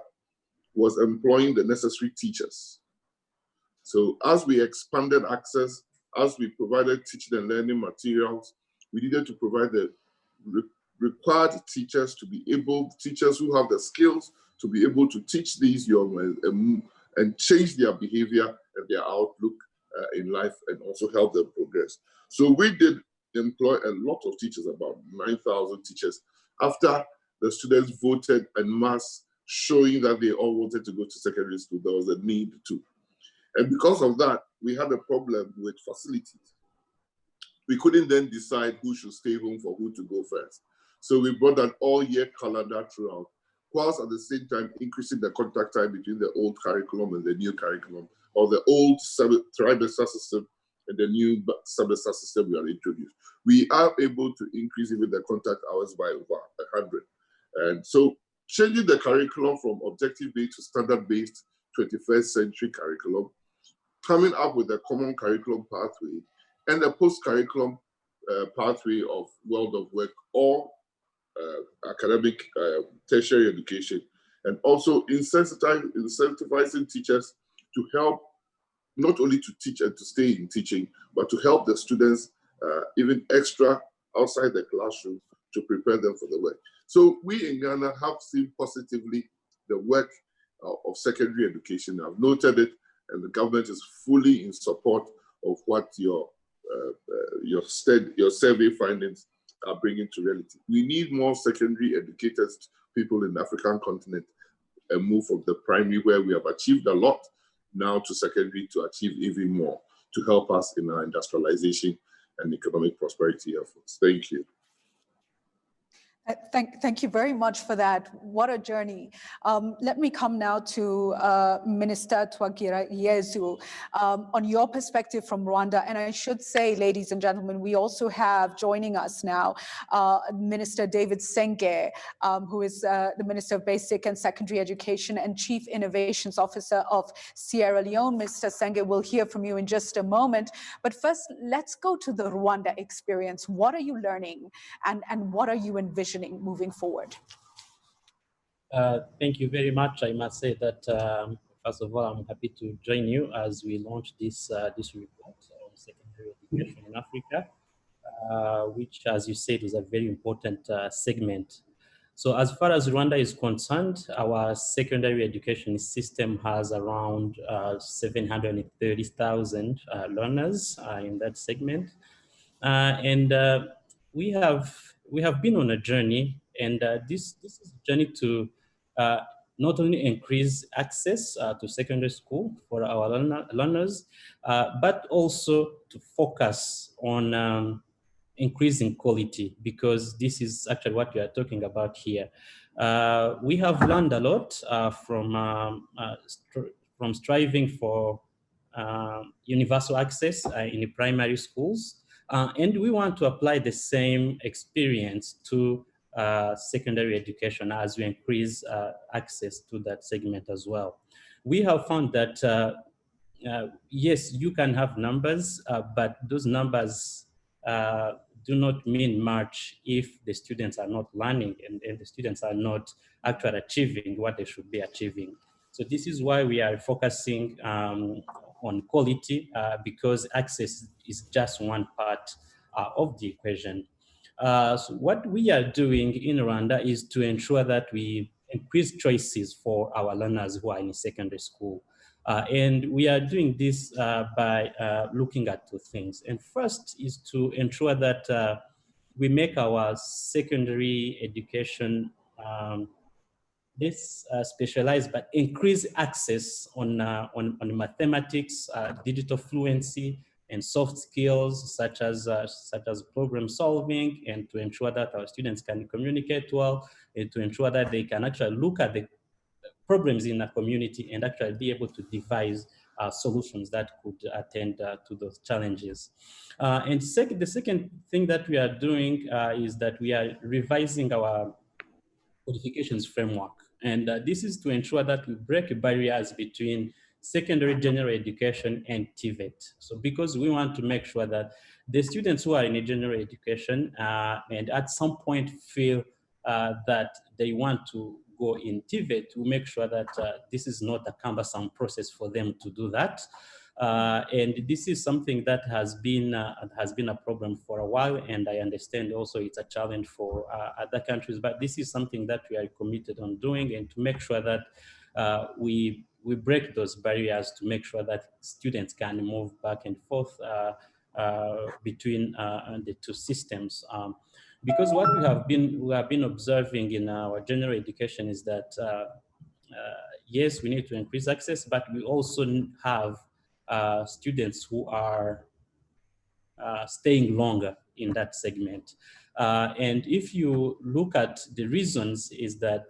was employing the necessary teachers. So as we expanded access, as we provided teaching and learning materials, we needed to provide the required teachers to be able, teachers who have the skills to be able to teach these young men and change their behavior and their outlook in life and also help them progress. So we did employ a lot of teachers, about 9,000 teachers, after the students voted en masse, showing that they all wanted to go to secondary school. There was a need to. And because of that, we had a problem with facilities. We couldn't then decide who should stay home for who to go first. So we brought an all-year calendar throughout, whilst at the same time increasing the contact time between the old curriculum and the new curriculum, or the old trimester system and the new semester system we are introduced. We are able to increase even the contact hours by over 100. And so changing the curriculum from objective-based to standard-based 21st century curriculum, coming up with a common curriculum pathway and a post-curriculum pathway of world of work or academic tertiary education, and also incentivizing teachers to help not only to teach and to stay in teaching, but to help the students even extra outside the classroom to prepare them for the work. So we in Ghana have seen positively the work of secondary education. I've noted it, and the government is fully in support of what your survey findings are bringing to reality. We need more secondary educated people in the African continent and move from the primary, where we have achieved a lot, now to secondary to achieve even more, to help us in our industrialization and economic prosperity efforts. Thank you. Thank you very much for that. What a journey. Let me come now to Minister Twagira Yezu. On your perspective from Rwanda, and I should say, ladies and gentlemen, we also have joining us now Minister David Senge, who is the Minister of Basic and Secondary Education and Chief Innovations Officer of Sierra Leone. Mr. Senge, we'll hear from you in just a moment. But first, let's go to the Rwanda experience. What are you learning and what are you envisioning moving forward? Thank you very much. I must say that, first of all, I'm happy to join you as we launch this report on secondary education in Africa, which, as you said, is a very important segment. So as far as Rwanda is concerned, our secondary education system has around 730,000 learners in that segment. And we have been on a journey, and this is a journey to not only increase access to secondary school for our learners, but also to focus on increasing quality, because this is actually what we are talking about here. We have learned a lot from striving for universal access in the primary schools. And we want to apply the same experience to secondary education as we increase access to that segment as well. We have found that, yes, you can have numbers, but those numbers do not mean much if the students are not learning and the students are not actually achieving what they should be achieving. So this is why we are focusing on quality, because access is just one part of the equation. So what we are doing in Rwanda is to ensure that we increase choices for our learners who are in secondary school. And we are doing this by looking at two things. And first is to ensure that we make our secondary education this specialized, but increase access on mathematics, digital fluency, and soft skills such as problem solving, and to ensure that our students can communicate well, and to ensure that they can actually look at the problems in a community and actually be able to devise solutions that could attend to those challenges. And the second thing that we are doing is that we are revising our qualifications framework. And this is to ensure that we break barriers between secondary general education and TVET. So because we want to make sure that the students who are in a general education and at some point feel that they want to go in TVET, we make sure that this is not a cumbersome process for them to do that. And this is something that has been a problem for a while, and I understand also it's a challenge for other countries. But this is something that we are committed on doing, and to make sure that we break those barriers, to make sure that students can move back and forth between the two systems. Because what we have been observing in our general education is that yes, we need to increase access, but we also have students who are staying longer in that segment. And if you look at the reasons, is that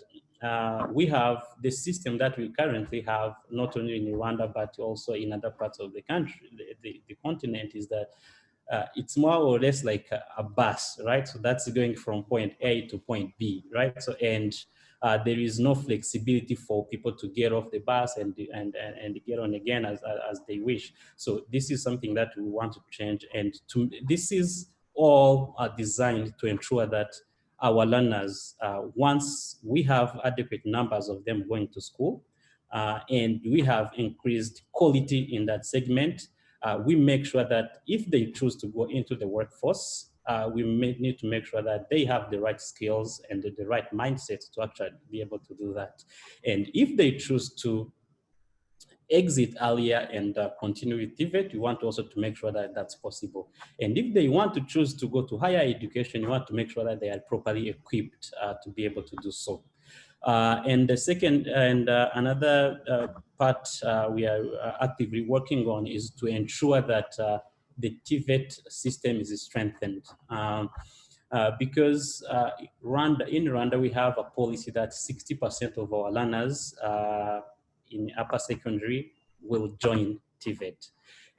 we have the system that we currently have, not only in Rwanda, but also in other parts of the country, the continent, is that it's more or less like a bus, right? So that's going from point A to point B, right? So, and there is no flexibility for people to get off the bus and get on again as they wish. So this is something that we want to change, and this is all designed to ensure that our learners, once we have adequate numbers of them going to school, and we have increased quality in that segment, we make sure that if they choose to go into the workforce, we need to make sure that they have the right skills and the right mindset to actually be able to do that. And if they choose to exit earlier and continue with TVET, we want also to make sure that that's possible. And if they want to choose to go to higher education, you want to make sure that they are properly equipped to be able to do so. And the second and another part we are actively working on is to ensure that the TVET system is strengthened. because in Rwanda, we have a policy that 60% of our learners in upper secondary will join TVET.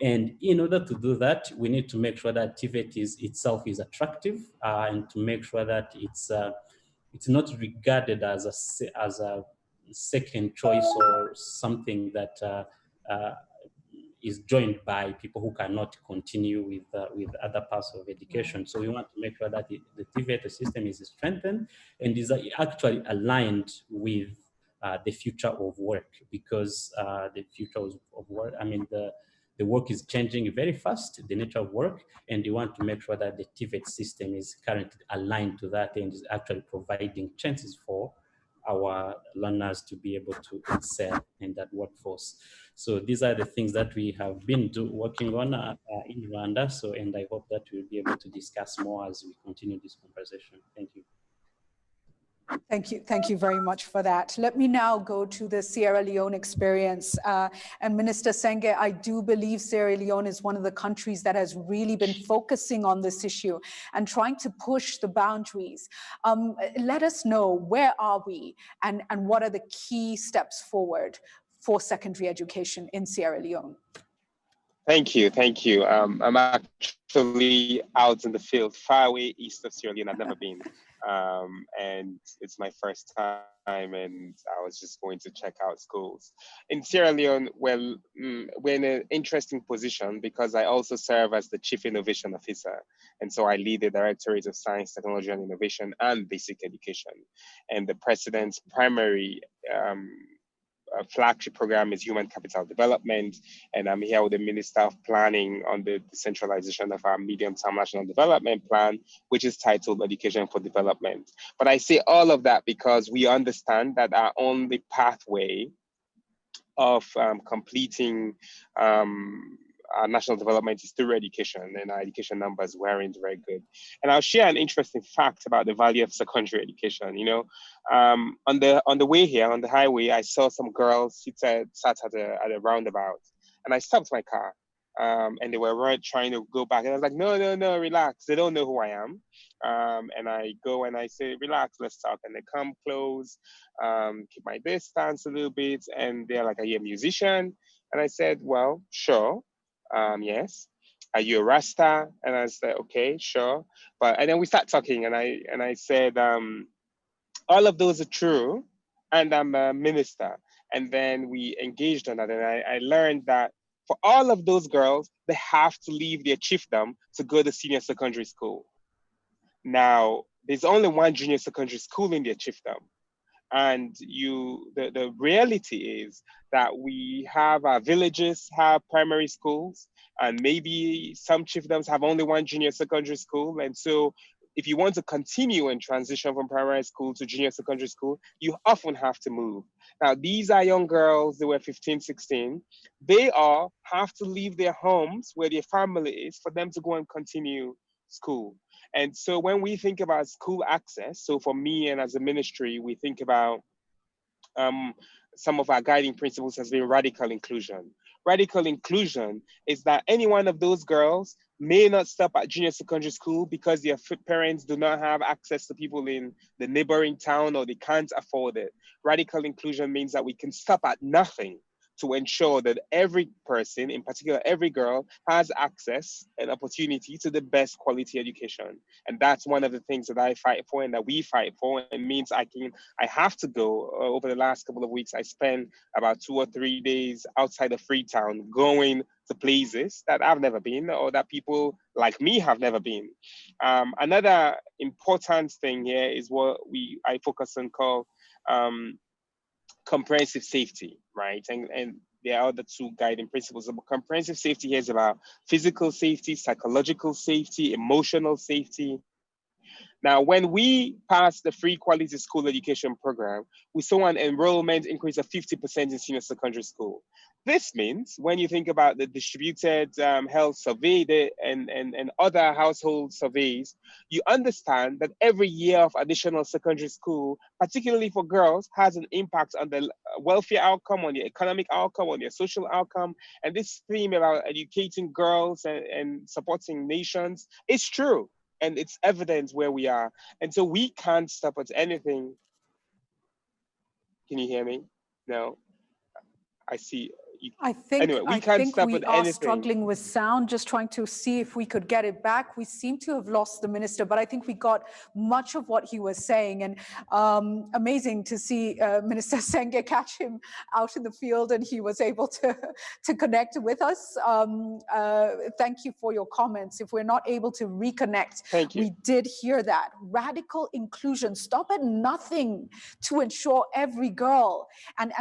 And in order to do that, we need to make sure that TVET itself is attractive, and to make sure that it's not regarded as a second choice or something that is joined by people who cannot continue with other parts of education. So we want to make sure that the TVET system is strengthened and is actually aligned with the future of work, because the future of work, I mean, the work is changing very fast, the nature of work, and you want to make sure that the TVET system is currently aligned to that and is actually providing chances for our learners to be able to excel in that workforce. So these are the things that we have been working on in Rwanda. So, and I hope that we'll be able to discuss more as we continue this conversation. Thank you. Thank you very much for that. Let me now go to the Sierra Leone experience. And Minister Senge, I do believe Sierra Leone is one of the countries that has really been focusing on this issue and trying to push the boundaries. Let us know, where are we, and what are the key steps forward for secondary education in Sierra Leone? Thank you. I'm actually out in the field, far away east of Sierra Leone. I've never been, and it's my first time, and I was just going to check out schools. In Sierra Leone, well, we're in an interesting position because I also serve as the Chief Innovation Officer, and so I lead the Directorate of Science, Technology and Innovation and Basic Education. And the President's primary flagship program is human capital development, and I'm here with the Minister of Planning on the decentralization of our medium-term national development plan, which is titled Education for Development. But I say all of that because we understand that our only pathway of completing our national development is through education, and our education numbers weren't very good. And I'll share an interesting fact about the value of secondary education. You know, on the way here, on the highway, I saw some girls sat at a roundabout, and I stopped my car, and they were trying to go back, and I was like, no, relax. They don't know who I am. And I go and I say, relax, let's talk. And they come close, keep my distance a little bit, and they're like, are you a musician? And I said, well, sure. Yes. Are you a Rasta? And I said, okay, sure. And then we start talking, and I said, all of those are true, and I'm a minister. And then we engaged on that, and I learned that for all of those girls, they have to leave their chiefdom to go to senior secondary school. Now, there's only one junior secondary school in their chiefdom. And the reality is that we have our villages have primary schools, and maybe some chiefdoms have only one junior secondary school. And so if you want to continue and transition from primary school to junior secondary school, you often have to move. Now, these are young girls, they were 15, 16. They all have to leave their homes where their family is for them to go and continue school. And so when we think about school access, so for me and as a ministry, we think about some of our guiding principles has been radical inclusion. Radical inclusion is that any one of those girls may not stop at junior secondary school because their parents do not have access to people in the neighboring town or they can't afford it. Radical inclusion means that we can stop at nothing to ensure that every person, in particular every girl, has access and opportunity to the best quality education. And that's one of the things that I fight for and that we fight for. It means I have to go. Over the last couple of weeks, I spent about 2 or 3 days outside of Freetown going to places that I've never been or that people like me have never been. Another important thing here is what I focus on called comprehensive safety, right? And there are the two guiding principles. But comprehensive safety here is about physical safety, psychological safety, emotional safety. Now, when we passed the free quality school education program, we saw an enrollment increase of 50% in senior secondary school. This means when you think about the distributed health survey and other household surveys, you understand that every year of additional secondary school, particularly for girls, has an impact on the welfare outcome, on the economic outcome, on their social outcome. And this theme about educating girls and supporting nations is true. and it's evident where we are. And so we can't stop at anything. Can you hear me? No, I see. Anyway, we I can't think stop we at are anything. struggling with sound, just trying to see if we could get it back. We seem to have lost the minister, but I think we got much of what he was saying. And amazing to see Minister Senge catch him out in the field, and he was able to connect with us. Thank you for your comments. If we're not able to reconnect, Thank you. we did hear that. Radical inclusion, stop at nothing to ensure every girl and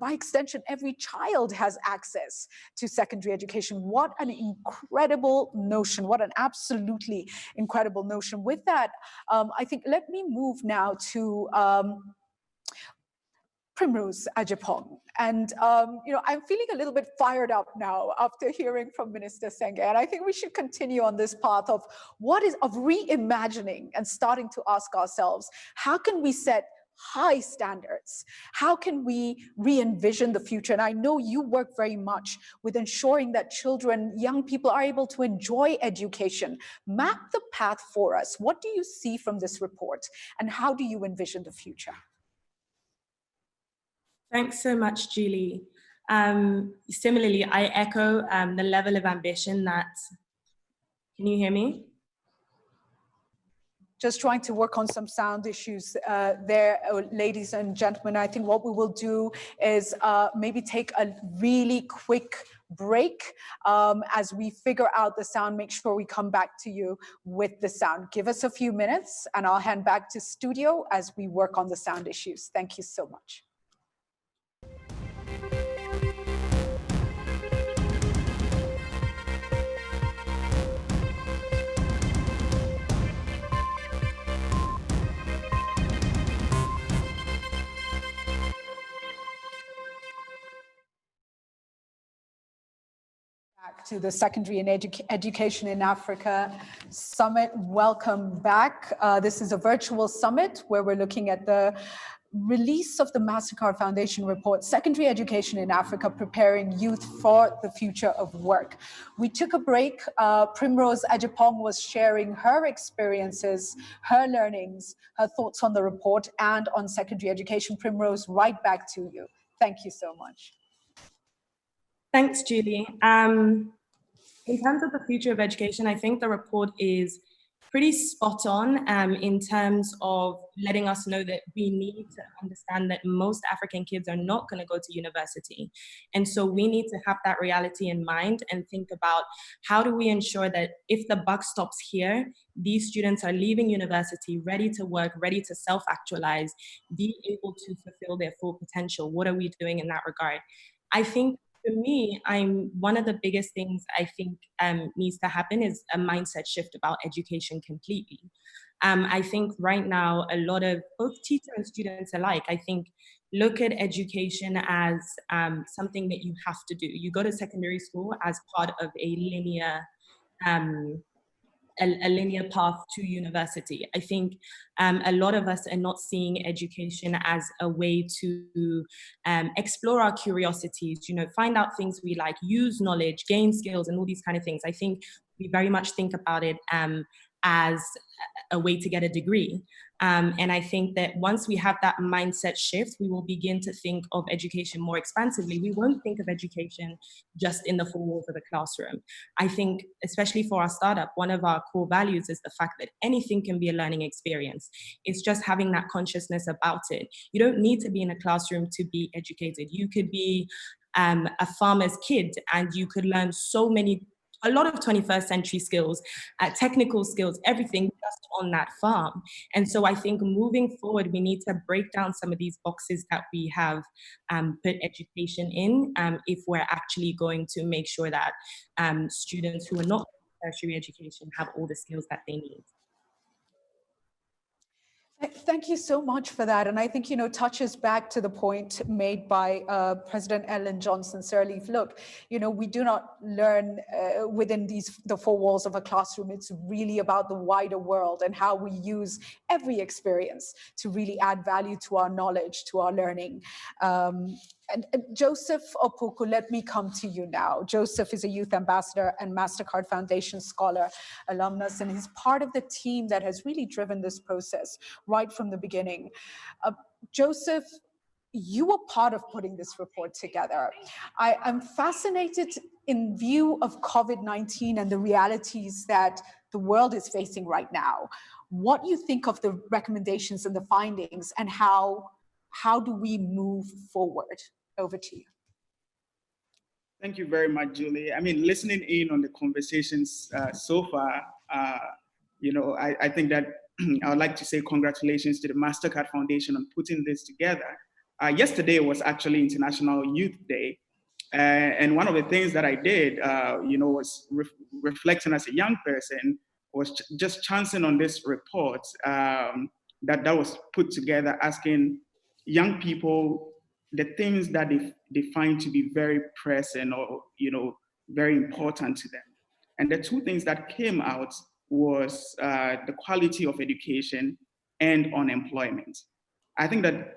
by extension, every child has access to secondary education. What an incredible notion. What an absolutely incredible notion. With that, I think let me move now to Primrose Ajapong. And, I'm feeling a little bit fired up now after hearing from Minister Senge. And I think we should continue on this path of reimagining and starting to ask ourselves, how can we set high standards? How can we re-envision the future? And I know you work very much with ensuring that children, young people are able to enjoy education. Map the path for us. What do you see from this report? And how do you envision the future? Thanks so much, Julie. Similarly, I echo the level of ambition that, can you hear me? Just trying to work on some sound issues there, ladies and gentlemen. I think what we will do is maybe take a really quick break as we figure out the sound. Make sure we come back to you with the sound. Give us a few minutes and I'll hand back to studio as we work on the sound issues. Thank you so much. To the Secondary and Education in Africa Summit. Welcome back. This is a virtual summit where we're looking at the release of the Mastercard Foundation report, Secondary Education in Africa, Preparing Youth for the Future of Work. We took a break. Primrose Ajapong was sharing her experiences, her learnings, her thoughts on the report and on secondary education. Primrose, right back to you. Thank you so much. Thanks, Julie. In terms of the future of education, I think the report is pretty spot on in terms of letting us know that we need to understand that most African kids are not going to go to university. And so we need to have that reality in mind and think about how do we ensure that if the buck stops here, these students are leaving university ready to work, ready to self-actualize, be able to fulfill their full potential. What are we doing in that regard? I think for me, one of the biggest things I think needs to happen is a mindset shift about education completely. I think right now, a lot of both teachers and students alike, I think, look at education as something that you have to do. You go to secondary school as part of a linear path to university. I think a lot of us are not seeing education as a way to explore our curiosities, find out things we like, use knowledge, gain skills, and all these kind of things. I think we very much think about it as a way to get a degree. And I think that once we have that mindset shift, we will begin to think of education more expansively. We won't think of education just in the four walls of a classroom. I think, especially for our startup, one of our core values is the fact that anything can be a learning experience. It's just having that consciousness about it. You don't need to be in a classroom to be educated. You could be a farmer's kid and you could learn a lot of 21st century skills, technical skills, everything just on that farm. And so I think moving forward, we need to break down some of these boxes that we have put education in if we're actually going to make sure that students who are not in tertiary education have all the skills that they need. Thank you so much for that. And I think, touches back to the point made by President Ellen Johnson Sirleaf. Look, we do not learn within the four walls of a classroom. It's really about the wider world and how we use every experience to really add value to our knowledge, to our learning. And Joseph Opoku, let me come to you now. Joseph is a youth ambassador and MasterCard Foundation scholar, alumnus, and he's part of the team that has really driven this process right from the beginning. Joseph, you were part of putting this report together. I'm fascinated in view of COVID-19 and the realities that the world is facing right now. What you think of the recommendations and the findings, and how do we move forward? Over to you. Thank you very much, Julie. I mean, listening in on the conversations so far, I think that I would like to say congratulations to the MasterCard Foundation on putting this together. Yesterday was actually International Youth Day. And one of the things that I did, was reflecting as a young person, was just chancing on this report that was put together, asking young people the things that they find to be very pressing or, very important to them. And the two things that came out was the quality of education and unemployment. I think that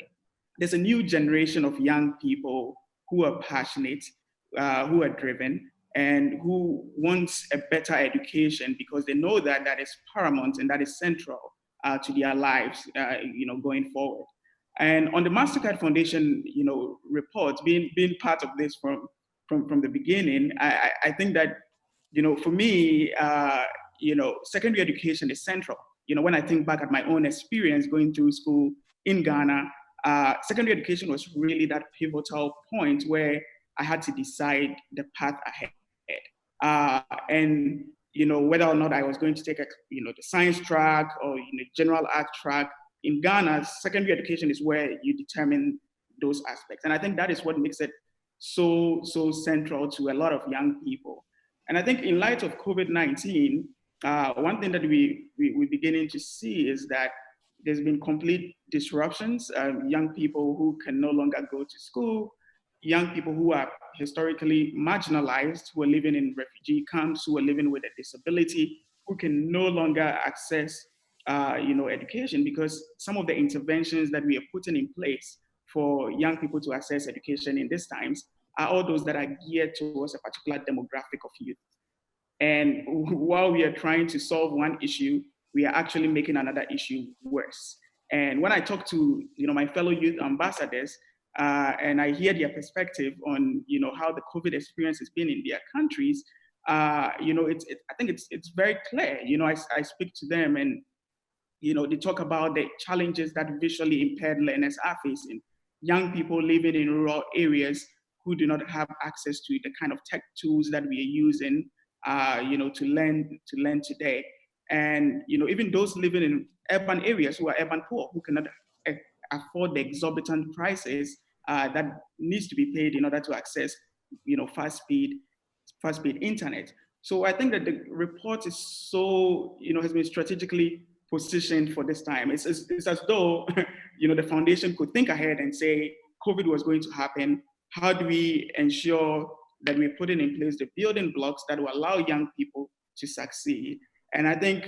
there's a new generation of young people who are passionate, who are driven, and who wants a better education because they know that that is paramount and that is central to their lives, going forward. And on the MasterCard Foundation, report, being part of this from the beginning, I think that, for me, secondary education is central. When I think back at my own experience going through school in Ghana, secondary education was really that pivotal point where I had to decide the path ahead. And whether or not I was going to take the science track or general art track. In Ghana, secondary education is where you determine those aspects. And I think that is what makes it so central to a lot of young people. And I think in light of COVID-19, one thing that we're beginning to see is that there's been complete disruptions. Young people who can no longer go to school, young people who are historically marginalized, who are living in refugee camps, who are living with a disability, who can no longer access education, because some of the interventions that we are putting in place for young people to access education in these times are all those that are geared towards a particular demographic of youth. And while we are trying to solve one issue, we are actually making another issue worse. And when I talk to my fellow youth ambassadors, and I hear their perspective on how the COVID experience has been in their countries, I think it's very clear. I speak to them and they talk about the challenges that visually impaired learners are facing. Young people living in rural areas who do not have access to the kind of tech tools that we are using, to learn today. And even those living in urban areas who are urban poor, who cannot afford the exorbitant prices that needs to be paid in order to access, fast speed internet. So I think that the report is so, has been strategically positioned for this time. It's as though, the foundation could think ahead and say, COVID was going to happen. How do we ensure that we're putting in place the building blocks that will allow young people to succeed? And I think,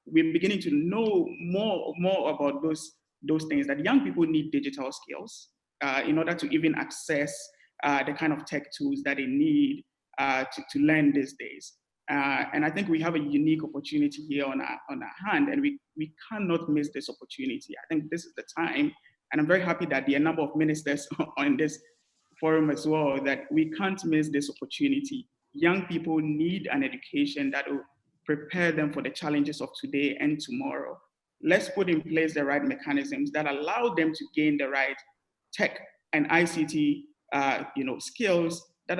we're beginning to know more about those things, that young people need digital skills in order to even access the kind of tech tools that they need to learn these days. And I think we have a unique opportunity here on our hand, and we cannot miss this opportunity. I think this is the time, and I'm very happy that there are a number of ministers on this forum as well, that we can't miss this opportunity. Young people need an education that will prepare them for the challenges of today and tomorrow. Let's put in place the right mechanisms that allow them to gain the right tech and ICT skills that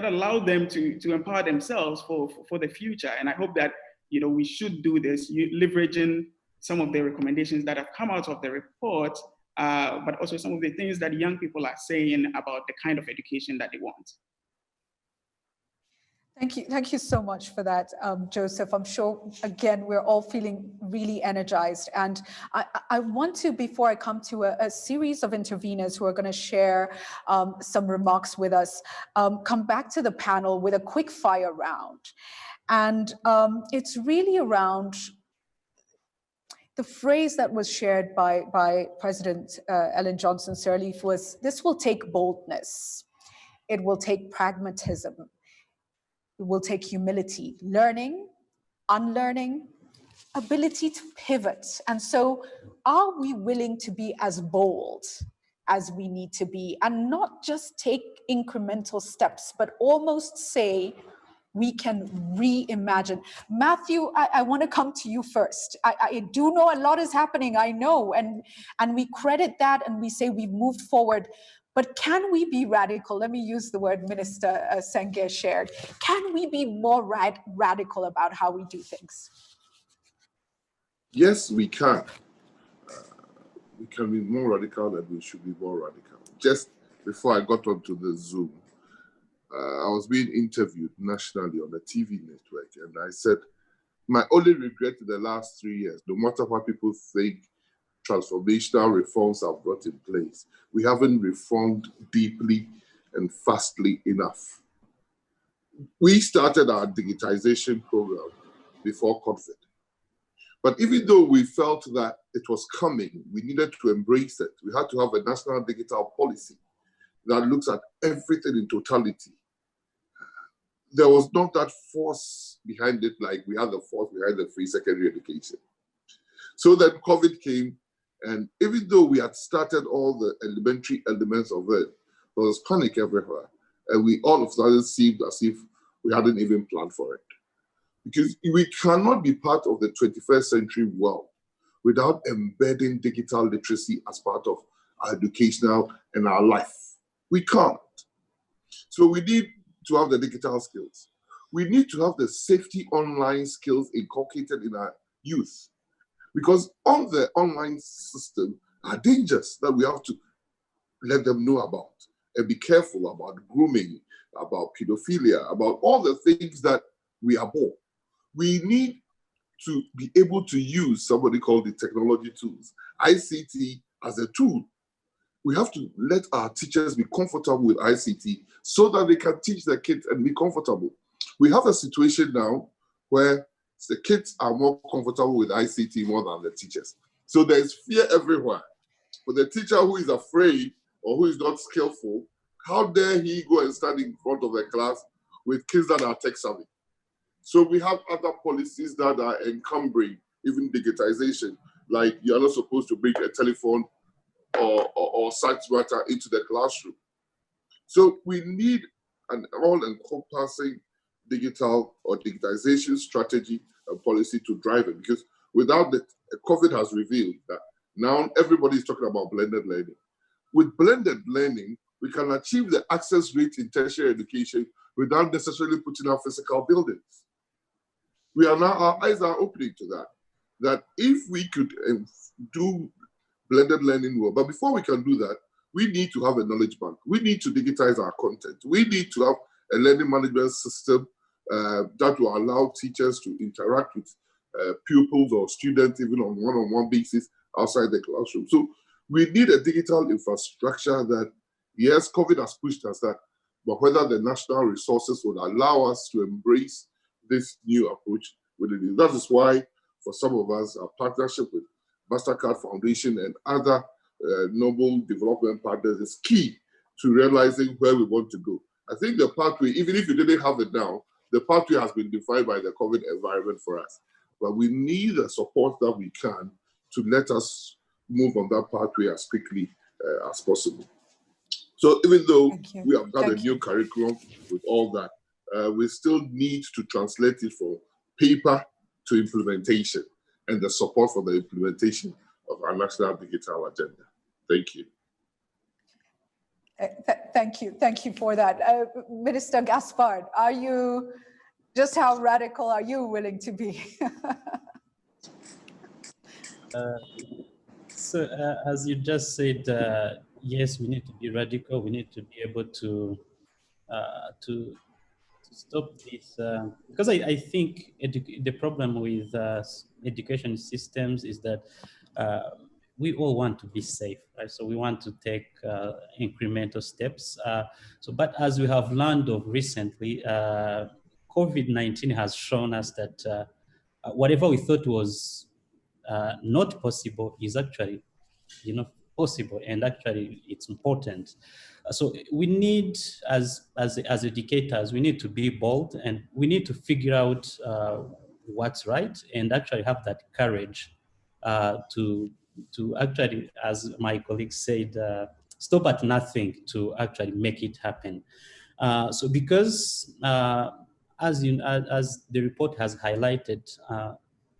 allow them to empower themselves for the future. And I hope that we should do this, leveraging some of the recommendations that have come out of the report, but also some of the things that young people are saying about the kind of education that they want. Thank you so much for that, Joseph. I'm sure, again, we're all feeling really energized. And I want to, before I come to a series of interveners who are going to share some remarks with us, come back to the panel with a quick fire round. And it's really around the phrase that was shared by President Ellen Johnson Sirleaf was, this will take boldness. It will take pragmatism. It will take humility, learning, unlearning, ability to pivot. And so are we willing to be as bold as we need to be and not just take incremental steps, but almost say, we can reimagine. Matthew, I want to come to you first. I do know a lot is happening, I know, and we credit that and we say we've moved forward. But can we be radical? Let me use the word Minister Senge shared. Can we be more radical about how we do things? Yes, we can. We can be more radical and we should be more radical. Just before I got onto the Zoom, I was being interviewed nationally on the TV network, and I said, my only regret in the last 3 years, no matter what people think transformational reforms have brought in place, we haven't reformed deeply and fastly enough. We started our digitization program before COVID. But even though we felt that it was coming, we needed to embrace it. We had to have a national digital policy that looks at everything in totality. There was not that force behind it like we had the force behind the free secondary education. So then COVID came, and even though we had started all the elementary elements of it, there was panic everywhere. And we all of a sudden seemed as if we hadn't even planned for it. Because we cannot be part of the 21st century world without embedding digital literacy as part of our educational and our life. We can't. So we need to have the digital skills. We need to have the safety online skills inculcated in our youth. Because on the online system are dangers that we have to let them know about and be careful about grooming, about pedophilia, about all the things that we abhor. We need to be able to use somebody called the technology tools, ICT as a tool. We have to let our teachers be comfortable with ICT so that they can teach their kids and be comfortable. We have a situation now where the kids are more comfortable with ICT more than the teachers. So there's fear everywhere. For the teacher who is afraid or who is not skillful, how dare he go and stand in front of the class with kids that are tech savvy? So we have other policies that are encumbering even digitization, like you're not supposed to bring a telephone or such matter into the classroom. So we need an all-encompassing digital or digitization strategy and policy to drive it, because without the COVID has revealed that now everybody is talking about blended learning. With blended learning, we can achieve the access rate in tertiary education without necessarily putting out physical buildings. We are now, our eyes are opening to that, that if we could do blended learning well, but before we can do that, we need to have a knowledge bank. We need to digitize our content. We need to have a learning management system that will allow teachers to interact with pupils or students even on one-on-one basis outside the classroom. So we need a digital infrastructure that, yes, COVID has pushed us that, but whether the national resources would allow us to embrace this new approach within it. That is why, for some of us, our partnership with MasterCard Foundation and other noble development partners is key to realizing where we want to go. I think the pathway, even if you didn't have it now, the pathway has been defined by the COVID environment for us. But we need the support that we can to let us move on that pathway as quickly as possible. So even though we have got a new curriculum with all that, we still need to translate it from paper to implementation and the support for the implementation of our national digital agenda. Thank you. Thank you for that. Minister Gaspard, are you, just how radical are you willing to be? So as you just said, yes, we need to be radical. We need to be able to stop this, because I think the problem with education systems is that we all want to be safe, right? So we want to take incremental steps. But as we have learned of recently, COVID-19 has shown us that whatever we thought was not possible is actually, possible, and actually it's important. So we need, as educators, we need to be bold, and we need to figure out what's right, and actually have that courage to actually, as my colleague said, stop at nothing to actually make it happen. So because as the report has highlighted,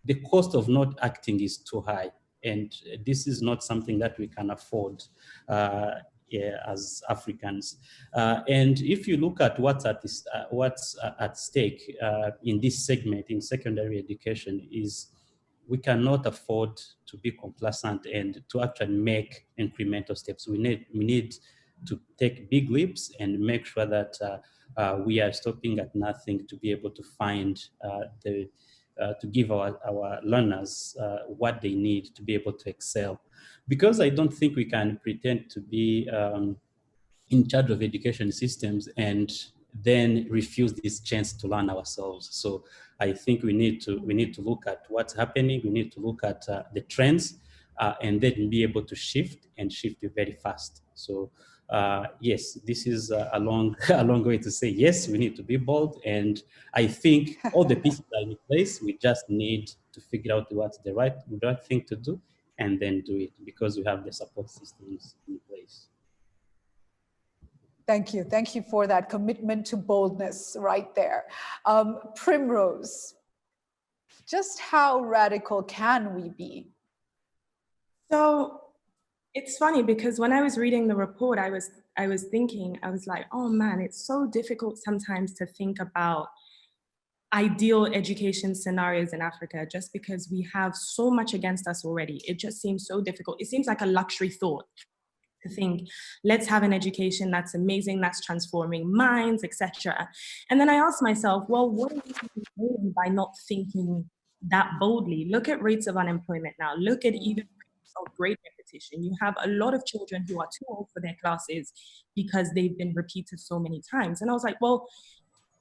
the cost of not acting is too high, and this is not something that we can afford as Africans. And if you look at what's at stake in this segment in secondary education, is we cannot afford to be complacent and to actually make incremental steps. We need to take big leaps and make sure that we are stopping at nothing to be able to find to give our learners what they need to be able to excel. Because I don't think we can pretend to be in charge of education systems and then refuse this chance to learn ourselves. So I think we need to look at what's happening. We need to look at the trends and then be able to shift very fast. So yes, this is a long way to say yes. We need to be bold, and I think all the pieces are in place. We just need to figure out what's the right thing to do, and then do it, because we have the support systems in place. Thank you. Thank you for that commitment to boldness right there. Primrose, just how radical can we be? So it's funny because when I was reading the report, I was thinking, I was like, oh man, it's so difficult sometimes to think about ideal education scenarios in Africa, just because we have so much against us already. It just seems so difficult. It seems like a luxury thought to think, let's have an education that's amazing, that's transforming minds, etc. And then I asked myself, well, what are we doing by not thinking that boldly? Look at rates of unemployment now. Look at even rates of grade repetition. You have a lot of children who are too old for their classes because they've been repeated so many times. And I was like, well,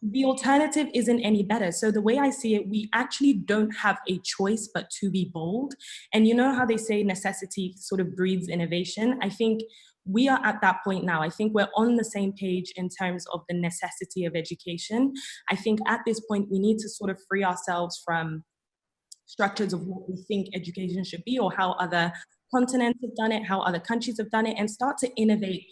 the alternative isn't any better. So the way I see it, we actually don't have a choice but to be bold. And you know how they say necessity sort of breeds innovation? I think we are at that point now. I think we're on the same page in terms of the necessity of education. I think at this point, we need to sort of free ourselves from structures of what we think education should be, or how other continents have done it, how other countries have done it, and start to innovate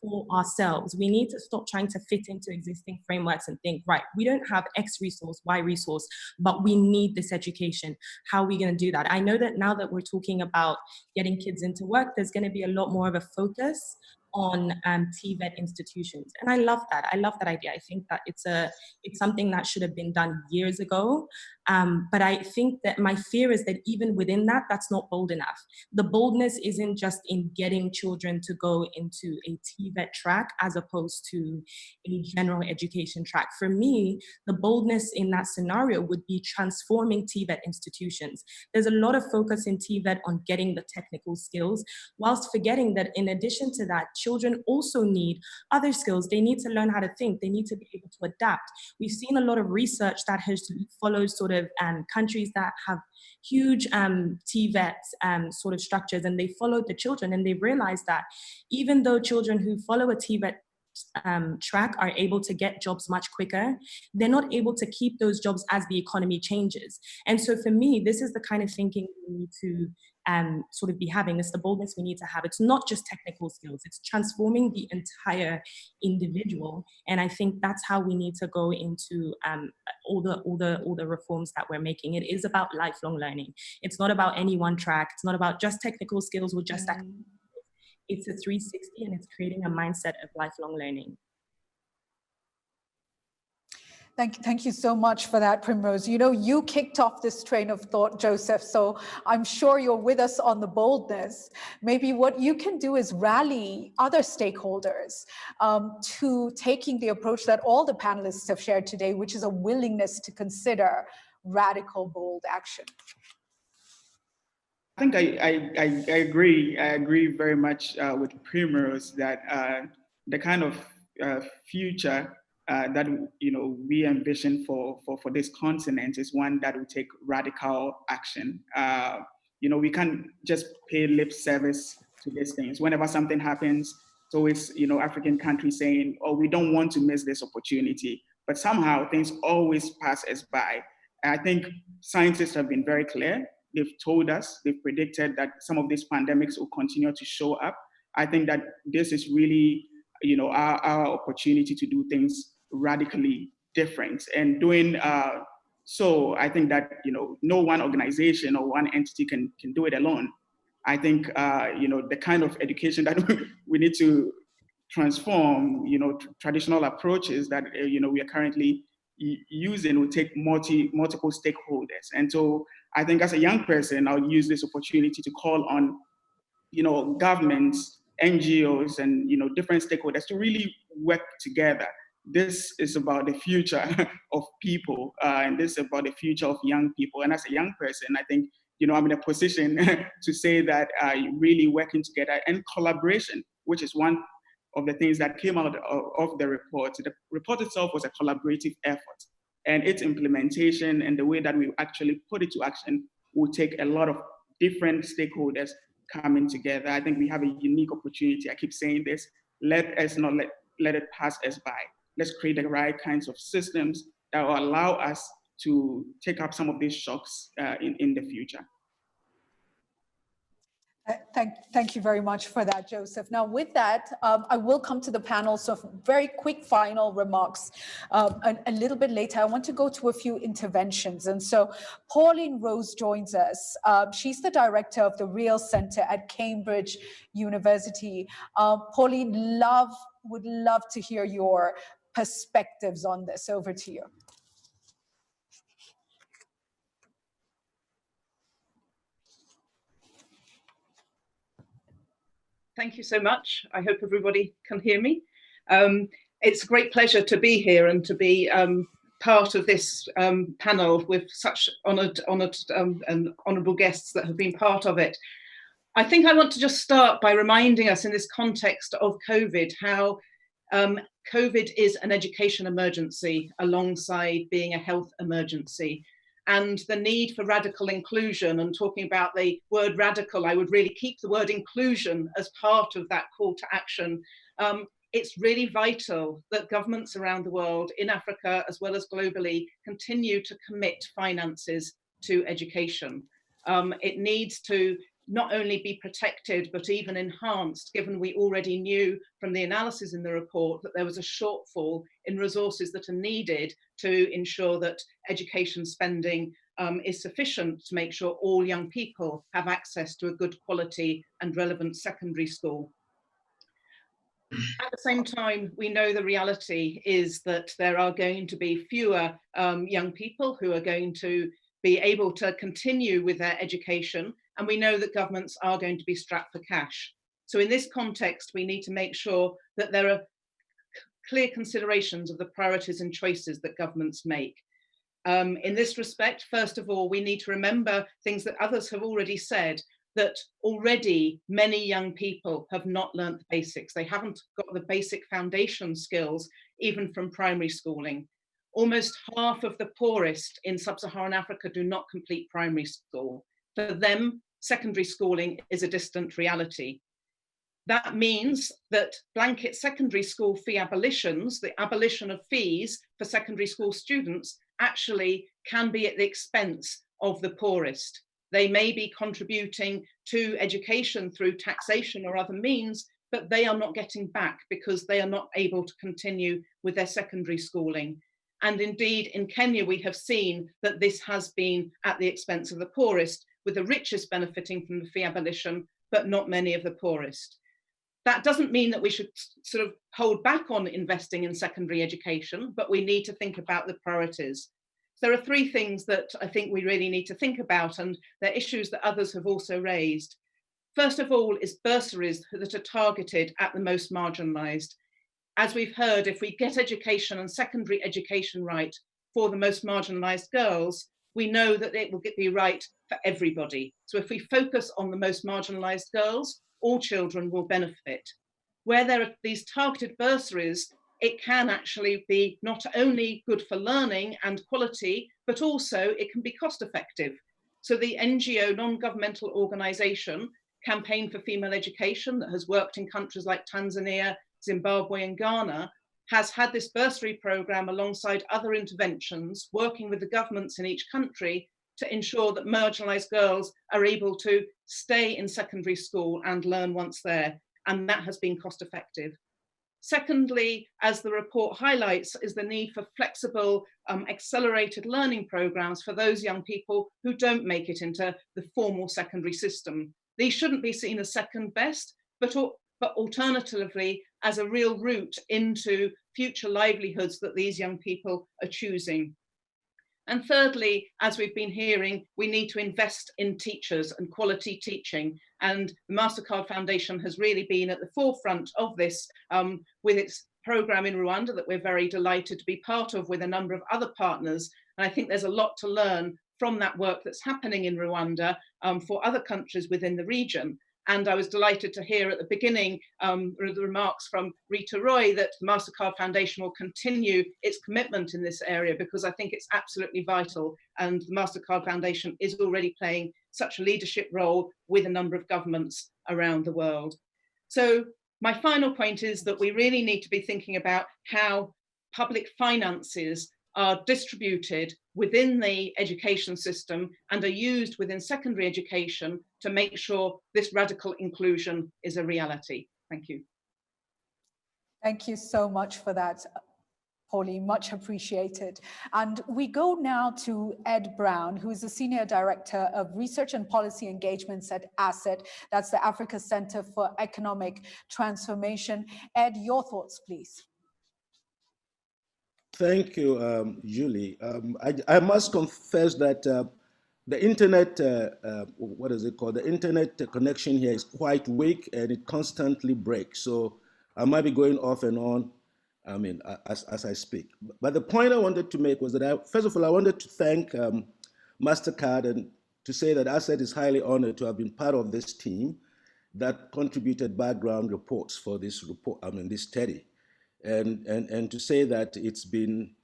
for ourselves. We need to stop trying to fit into existing frameworks and think, right, we don't have X resource, Y resource, but we need this education. How are we going to do that? I know that now that we're talking about getting kids into work, there's going to be a lot more of a focus on TVET institutions. And I love that. I love that idea. I think that it's something that should have been done years ago. But I think that my fear is that even within that, that's not bold enough. The boldness isn't just in getting children to go into a TVET track as opposed to a general education track. For me, the boldness in that scenario would be transforming TVET institutions. There's a lot of focus in TVET on getting the technical skills, whilst forgetting that in addition to that, children also need other skills. They need to learn how to think. They need to be able to adapt. We've seen a lot of research that has followed sort of countries that have huge TVET sort of structures, and they followed the children, and they realized that even though children who follow a TVET track are able to get jobs much quicker, they're not able to keep those jobs as the economy changes. And so for me, this is the kind of thinking we need to sort of be having. It's the boldness we need to have. It's not just technical skills, it's transforming the entire individual. And I think that's how we need to go into all the reforms that we're making. It is about lifelong learning. It's not about any one track. It's not about just technical skills or just academic. It's a 360, and it's creating a mindset of lifelong learning. Thank you so much for that, Primrose. You know, you kicked off this train of thought, Joseph, so I'm sure you're with us on the boldness. Maybe what you can do is rally other stakeholders to taking the approach that all the panelists have shared today, which is a willingness to consider radical, bold action. I think I agree. I agree very much with Primrose that the kind of future that we envision for this continent is one that will take radical action. we can't just pay lip service to these things. Whenever something happens, it's always, African countries saying, oh, we don't want to miss this opportunity. But somehow things always pass us by. And I think scientists have been very clear. They've told us, they've predicted that some of these pandemics will continue to show up. I think that this is really, our opportunity to do things radically different. And doing so, I think that, no one organization or one entity can do it alone. I think, the kind of education that we need to transform, traditional approaches that, we are currently using will take multiple stakeholders. And so I think as a young person, I'll use this opportunity to call on, governments, NGOs, and, different stakeholders to really work together. This is about the future of people, and this is about the future of young people. And as a young person, I think, I'm in a position to say that really working together and collaboration, which is one of the things that came out of the report. The report itself was a collaborative effort, and its implementation and the way that we actually put it to action will take a lot of different stakeholders coming together. I think we have a unique opportunity. I keep saying this, let us not let it pass us by. Let's create the right kinds of systems that will allow us to take up some of these shocks in the future. Thank you very much for that, Joseph. Now, with that, I will come to the panel. So very quick final remarks. A little bit later, I want to go to a few interventions. And so Pauline Rose joins us. She's the director of the Real Center at Cambridge University. Pauline, would love to hear your perspectives on this. Over to you. Thank you so much. I hope everybody can hear me. It's a great pleasure to be here and to be part of this panel with such honoured and honourable guests that have been part of it. I think I want to just start by reminding us in this context of COVID how COVID is an education emergency alongside being a health emergency. And the need for radical inclusion, and talking about the word radical, I would really keep the word inclusion as part of that call to action. It's really vital that governments around the world, in Africa as well as globally, continue to commit finances to education. It needs to not only be protected, but even enhanced, given we already knew from the analysis in the report that there was a shortfall in resources that are needed to ensure that education spending is sufficient to make sure all young people have access to a good quality and relevant secondary school. At the same time, we know the reality is that there are going to be fewer young people who are going to be able to continue with their education, and we know that governments are going to be strapped for cash. So in this context, we need to make sure that there are clear considerations of the priorities and choices that governments make. In this respect, first of all, we need to remember things that others have already said, that already many young people have not learnt the basics. They haven't got the basic foundation skills, even from primary schooling. Almost half of the poorest in sub-Saharan Africa do not complete primary school. For them, secondary schooling is a distant reality. That means that blanket secondary school fee abolitions, the abolition of fees for secondary school students, actually can be at the expense of the poorest. They may be contributing to education through taxation or other means, but they are not getting back because they are not able to continue with their secondary schooling. And indeed, in Kenya, we have seen that this has been at the expense of the poorest, with the richest benefiting from the fee abolition, but not many of the poorest. That doesn't mean that we should sort of hold back on investing in secondary education, but we need to think about the priorities. So there are three things that I think we really need to think about, and they're issues that others have also raised. First of all is bursaries that are targeted at the most marginalised. As we've heard, if we get education and secondary education right for the most marginalised girls, we know that it will be right for everybody. So if we focus on the most marginalised girls, all children will benefit. Where there are these targeted bursaries, it can actually be not only good for learning and quality, but also it can be cost effective. So the NGO, non-governmental organization, Campaign for Female Education, that has worked in countries like Tanzania, Zimbabwe and Ghana, has had this bursary program alongside other interventions, working with the governments in each country to ensure that marginalized girls are able to stay in secondary school and learn once there. And that has been cost effective. Secondly, as the report highlights, is the need for flexible, accelerated learning programs for those young people who don't make it into the formal secondary system. These shouldn't be seen as second best, but alternatively as a real route into future livelihoods that these young people are choosing. And thirdly, as we've been hearing, we need to invest in teachers and quality teaching. And the MasterCard Foundation has really been at the forefront of this with its program in Rwanda that we're very delighted to be part of with a number of other partners. And I think there's a lot to learn from that work that's happening in Rwanda for other countries within the region. And I was delighted to hear at the beginning the remarks from Rita Roy that the MasterCard Foundation will continue its commitment in this area, because I think it's absolutely vital. And the MasterCard Foundation is already playing such a leadership role with a number of governments around the world. So my final point is that we really need to be thinking about how public finances are distributed within the education system and are used within secondary education to make sure this radical inclusion is a reality. Thank you. Thank you so much for that, Pauline, much appreciated. And we go now to Ed Brown, who is the Senior Director of Research and Policy Engagements at ASSET. That's the Africa Center for Economic Transformation. Ed, your thoughts, please. Thank you, Julie. I must confess that the internet, what is it called? The internet connection here is quite weak and it constantly breaks. So I might be going off and on, I mean, as I speak. But the point I wanted to make was that, first of all, I wanted to thank MasterCard and to say that ASSET is highly honored to have been part of this team that contributed background reports for this report, this study. And to say that it's been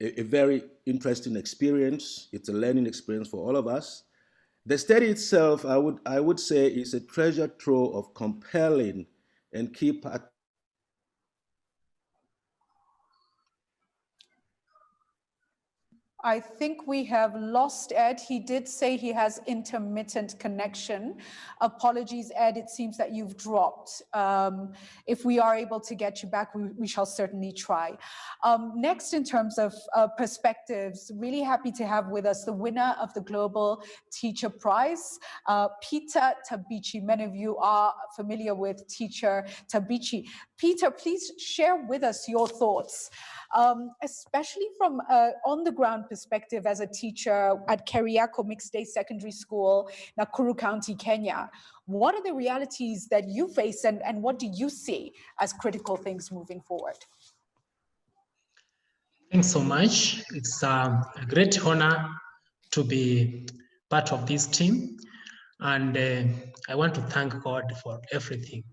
a very interesting experience. It's a learning experience for all of us. The study itself, I would say, is a treasure trove of compelling and key part. I think we have lost Ed. He did say he has intermittent connection. Apologies, Ed, it seems that you've dropped. If we are able to get you back, we shall certainly try. Next, in terms of perspectives, really happy to have with us the winner of the Global Teacher Prize, Peter Tabichi. Many of you are familiar with Teacher Tabichi. Peter, please share with us your thoughts. Especially from on-the-ground perspective as a teacher at Keriako Mixed Day Secondary School, Nakuru County, Kenya. What are the realities that you face and what do you see as critical things moving forward? Thanks so much. It's a great honor to be part of this team. And I want to thank God for everything.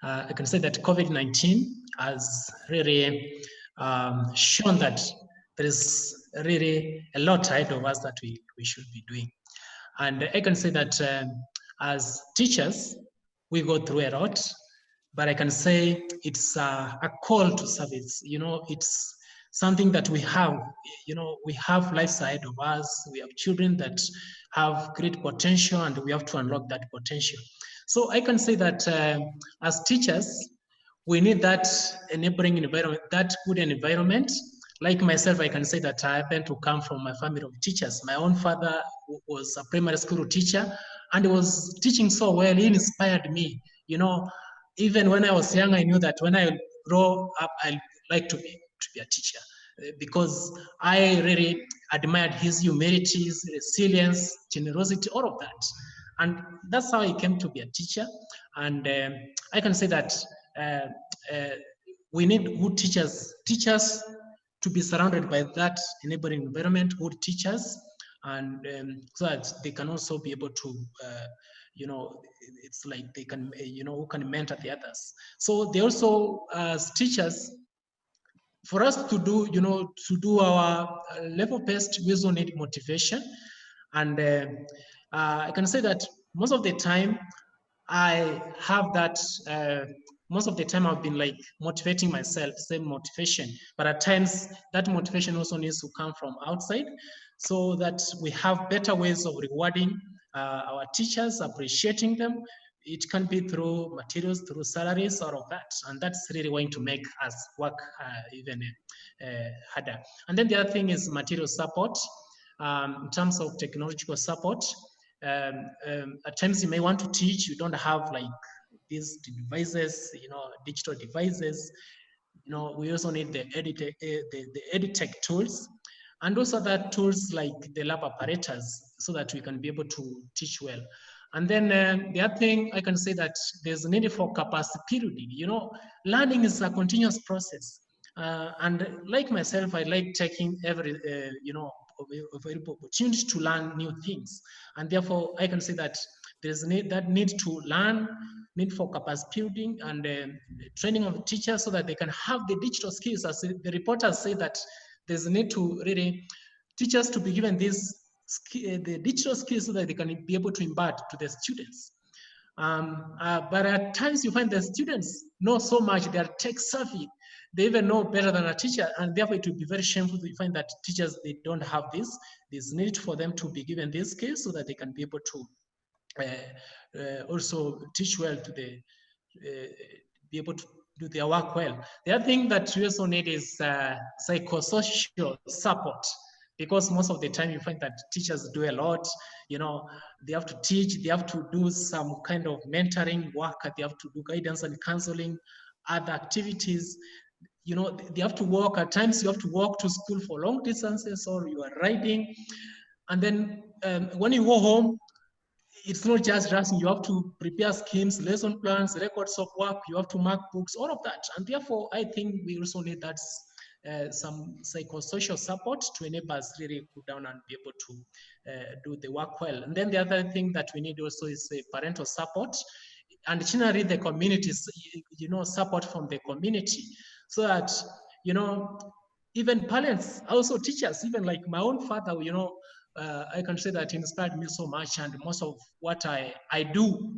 I can say that COVID-19 has really shown that there is really a lot ahead of us that we should be doing. And I can say that as teachers, we go through a lot, but I can say it's a call to service. You know, it's something that we have, you know, we have lives ahead of us. We have children that have great potential and we have to unlock that potential. So I can say that as teachers, we need that enabling environment, that good environment. Like myself, I can say that I happen to come from a family of teachers. My own father was a primary school teacher and he was teaching so well. He inspired me. You know, even when I was young, I knew that when I grow up, I'd like to be a teacher because I really admired his humility, his resilience, generosity, all of that. And that's how I came to be a teacher. And I can say that we need good teachers to be surrounded by that enabling environment, good teachers, and so that they can also be able to, you know, it's like they can, you know, who can mentor the others. So they also, as teachers, for us to do, you know, to do our level best, we also need motivation. And I can say that most of the time I have that, most of the time I've been like motivating myself, same motivation, but at times that motivation also needs to come from outside so that we have better ways of rewarding our teachers, appreciating them. It can be through materials, through salaries, all of that. And that's really going to make us work even harder. And then the other thing is material support. In terms of technological support, at times you may want to teach, you don't have like these devices, digital devices. We also need the edtech tools, and also that tools like the lab apparatus, so that we can be able to teach well. And then the other thing I can say that there's a need for capacity building. Learning is a continuous process. And like myself, I like taking every, available opportunity to learn new things. And therefore, I can say that there's that need to learn, need for capacity building and training of teachers so that they can have the digital skills. As the reporters say that there's a need to really teachers to be given the digital skills so that they can be able to impart to the students. But at times you find the students know so much, they are tech savvy, they even know better than a teacher, and therefore it would be very shameful to find that teachers, they don't have this need for them to be given these skills so that they can be able to also teach well to be able to do their work well. The other thing that we also need is psychosocial support, because most of the time you find that teachers do a lot, they have to teach, they have to do some kind of mentoring work, they have to do guidance and counseling, other activities, they have to walk. At times you have to walk to school for long distances, or you are riding. And then when you go home, it's not just rushing. You have to prepare schemes, lesson plans, records of work. You have to mark books, all of that. And therefore, I think we also need that some psychosocial support to enable us really go down and be able to do the work well. And then the other thing that we need also is parental support, and generally the communities, support from the community, so that even parents, also teachers, even like my own father, I can say that he inspired me so much, and most of what I do,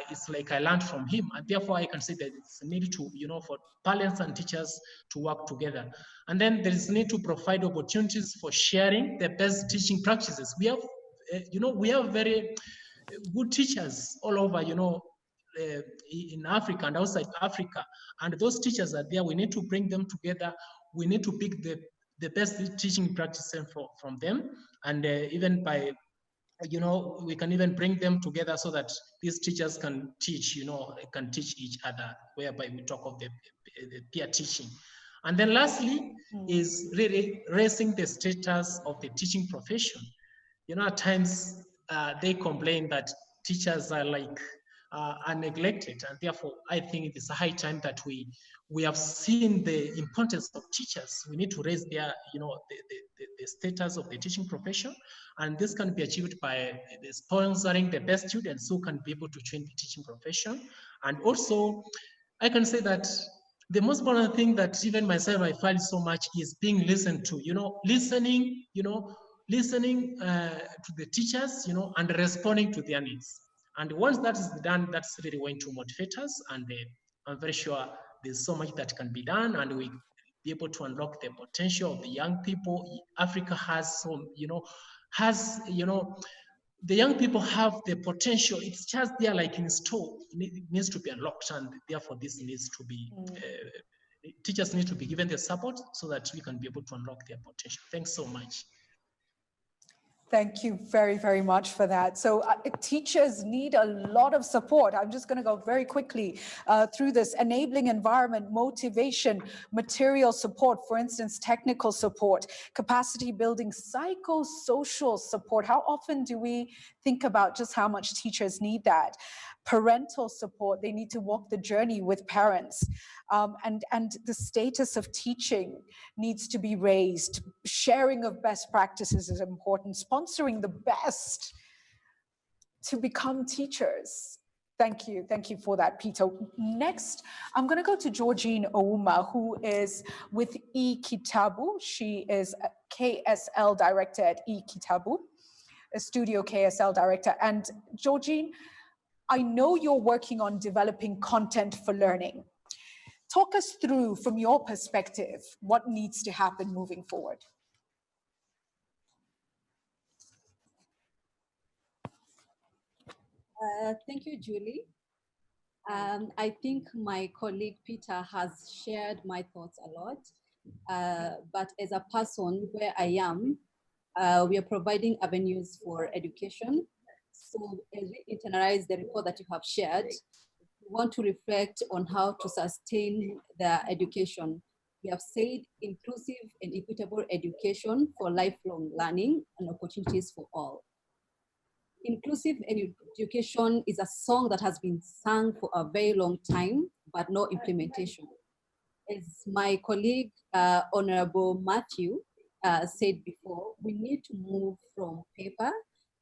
it's like I learned from him, and therefore I can say that it's needed to, for parents and teachers to work together. And then there is need to provide opportunities for sharing the best teaching practices. We have, we have very good teachers all over, in Africa and outside Africa, and those teachers are there. We need to bring them together. We need to pick the best teaching practices from them, and even by, we can even bring them together so that these teachers can teach, can teach each other, whereby we talk of the peer teaching. And then lastly is really raising the status of the teaching profession. At times they complain that teachers are like are neglected, and therefore I think it is a high time that we have seen the importance of teachers. We need to raise their, the status of the teaching profession, and this can be achieved by sponsoring the best students who can be able to train the teaching profession. And also, I can say that the most important thing that even myself I find so much is being listened to. Listening to the teachers, and responding to their needs. And once that is done, that's really going to motivate us. And I'm very sure there's so much that can be done, and we be able to unlock the potential of the young people. Africa has some, the young people have the potential. It's just there, like in store. It needs to be unlocked, and therefore this needs to be. Teachers need to be given the support so that we can be able to unlock their potential. Thanks so much. Thank you very, very much for that. So teachers need a lot of support. I'm just going to go very quickly through this: enabling environment, motivation, material support, for instance, technical support, capacity building, psychosocial support. How often do we think about just how much teachers need that? Parental support, they need to walk the journey with parents. And the status of teaching needs to be raised. Sharing of best practices is important. Sponsoring the best to become teachers. Thank you for that, Peter. Next, I'm going to go to Georgine Ouma, who is with eKitabu. She is a KSL director at eKitabu. Studio KSL Director. And Georgine, I know you're working on developing content for learning. Talk us through, from your perspective, what needs to happen moving forward. Thank you, Julie. I think my colleague Peter has shared my thoughts a lot, but as a person where I am, we are providing avenues for education. So as we internalize the report that you have shared, we want to reflect on how to sustain the education. We have said inclusive and equitable education for lifelong learning and opportunities for all. Inclusive education is a song that has been sung for a very long time, but no implementation. As my colleague, Honorable Matthew, said before, we need to move from paper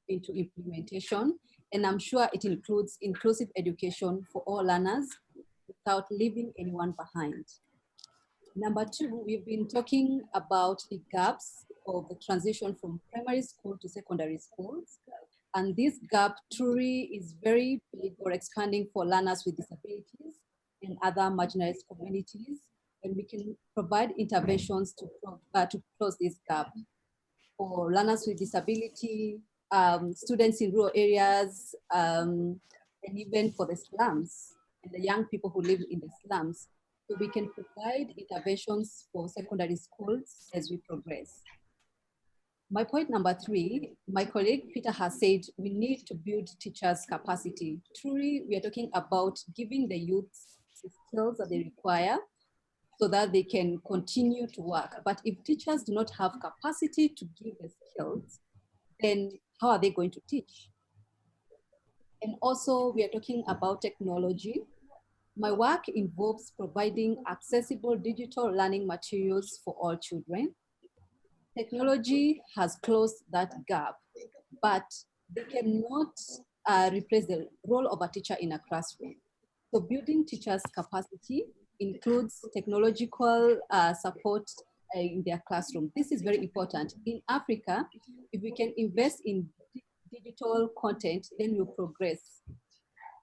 into implementation, and I'm sure it includes inclusive education for all learners without leaving anyone behind. Number two, we've been talking about the gaps of the transition from primary school to secondary schools. And this gap truly is very big or expanding for learners with disabilities and other marginalized communities. And we can provide interventions to close this gap. For learners with disability, students in rural areas, and even for the slums and the young people who live in the slums. So we can provide interventions for secondary schools as we progress. My point number three, my colleague Peter has said we need to build teachers' capacity. Truly, we are talking about giving the youths the skills that they require so that they can continue to work. But if teachers do not have capacity to give the skills, then how are they going to teach? And also, we are talking about technology. My work involves providing accessible digital learning materials for all children. Technology has closed that gap, but they cannot replace the role of a teacher in a classroom. So building teachers' capacity includes technological support in their classroom. This is very important. In Africa, if we can invest in digital content, then we'll progress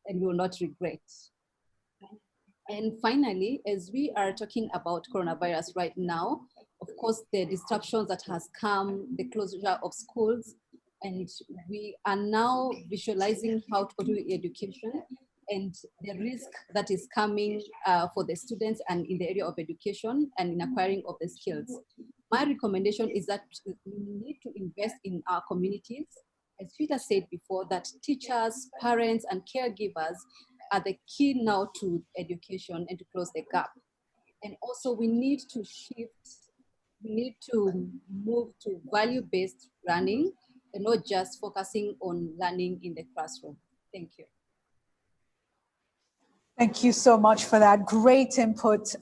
and we will not regret. And finally, as we are talking about coronavirus right now, of course, the disruptions that has come, the closure of schools, and we are now visualizing how to do education and the risk that is coming for the students and in the area of education and in acquiring of the skills. My recommendation is that we need to invest in our communities. As Peter said before, that teachers, parents, and caregivers are the key now to education and to close the gap. And also we need to shift, we need to move to value-based learning and not just focusing on learning in the classroom. Thank you. Thank you so much for that great input,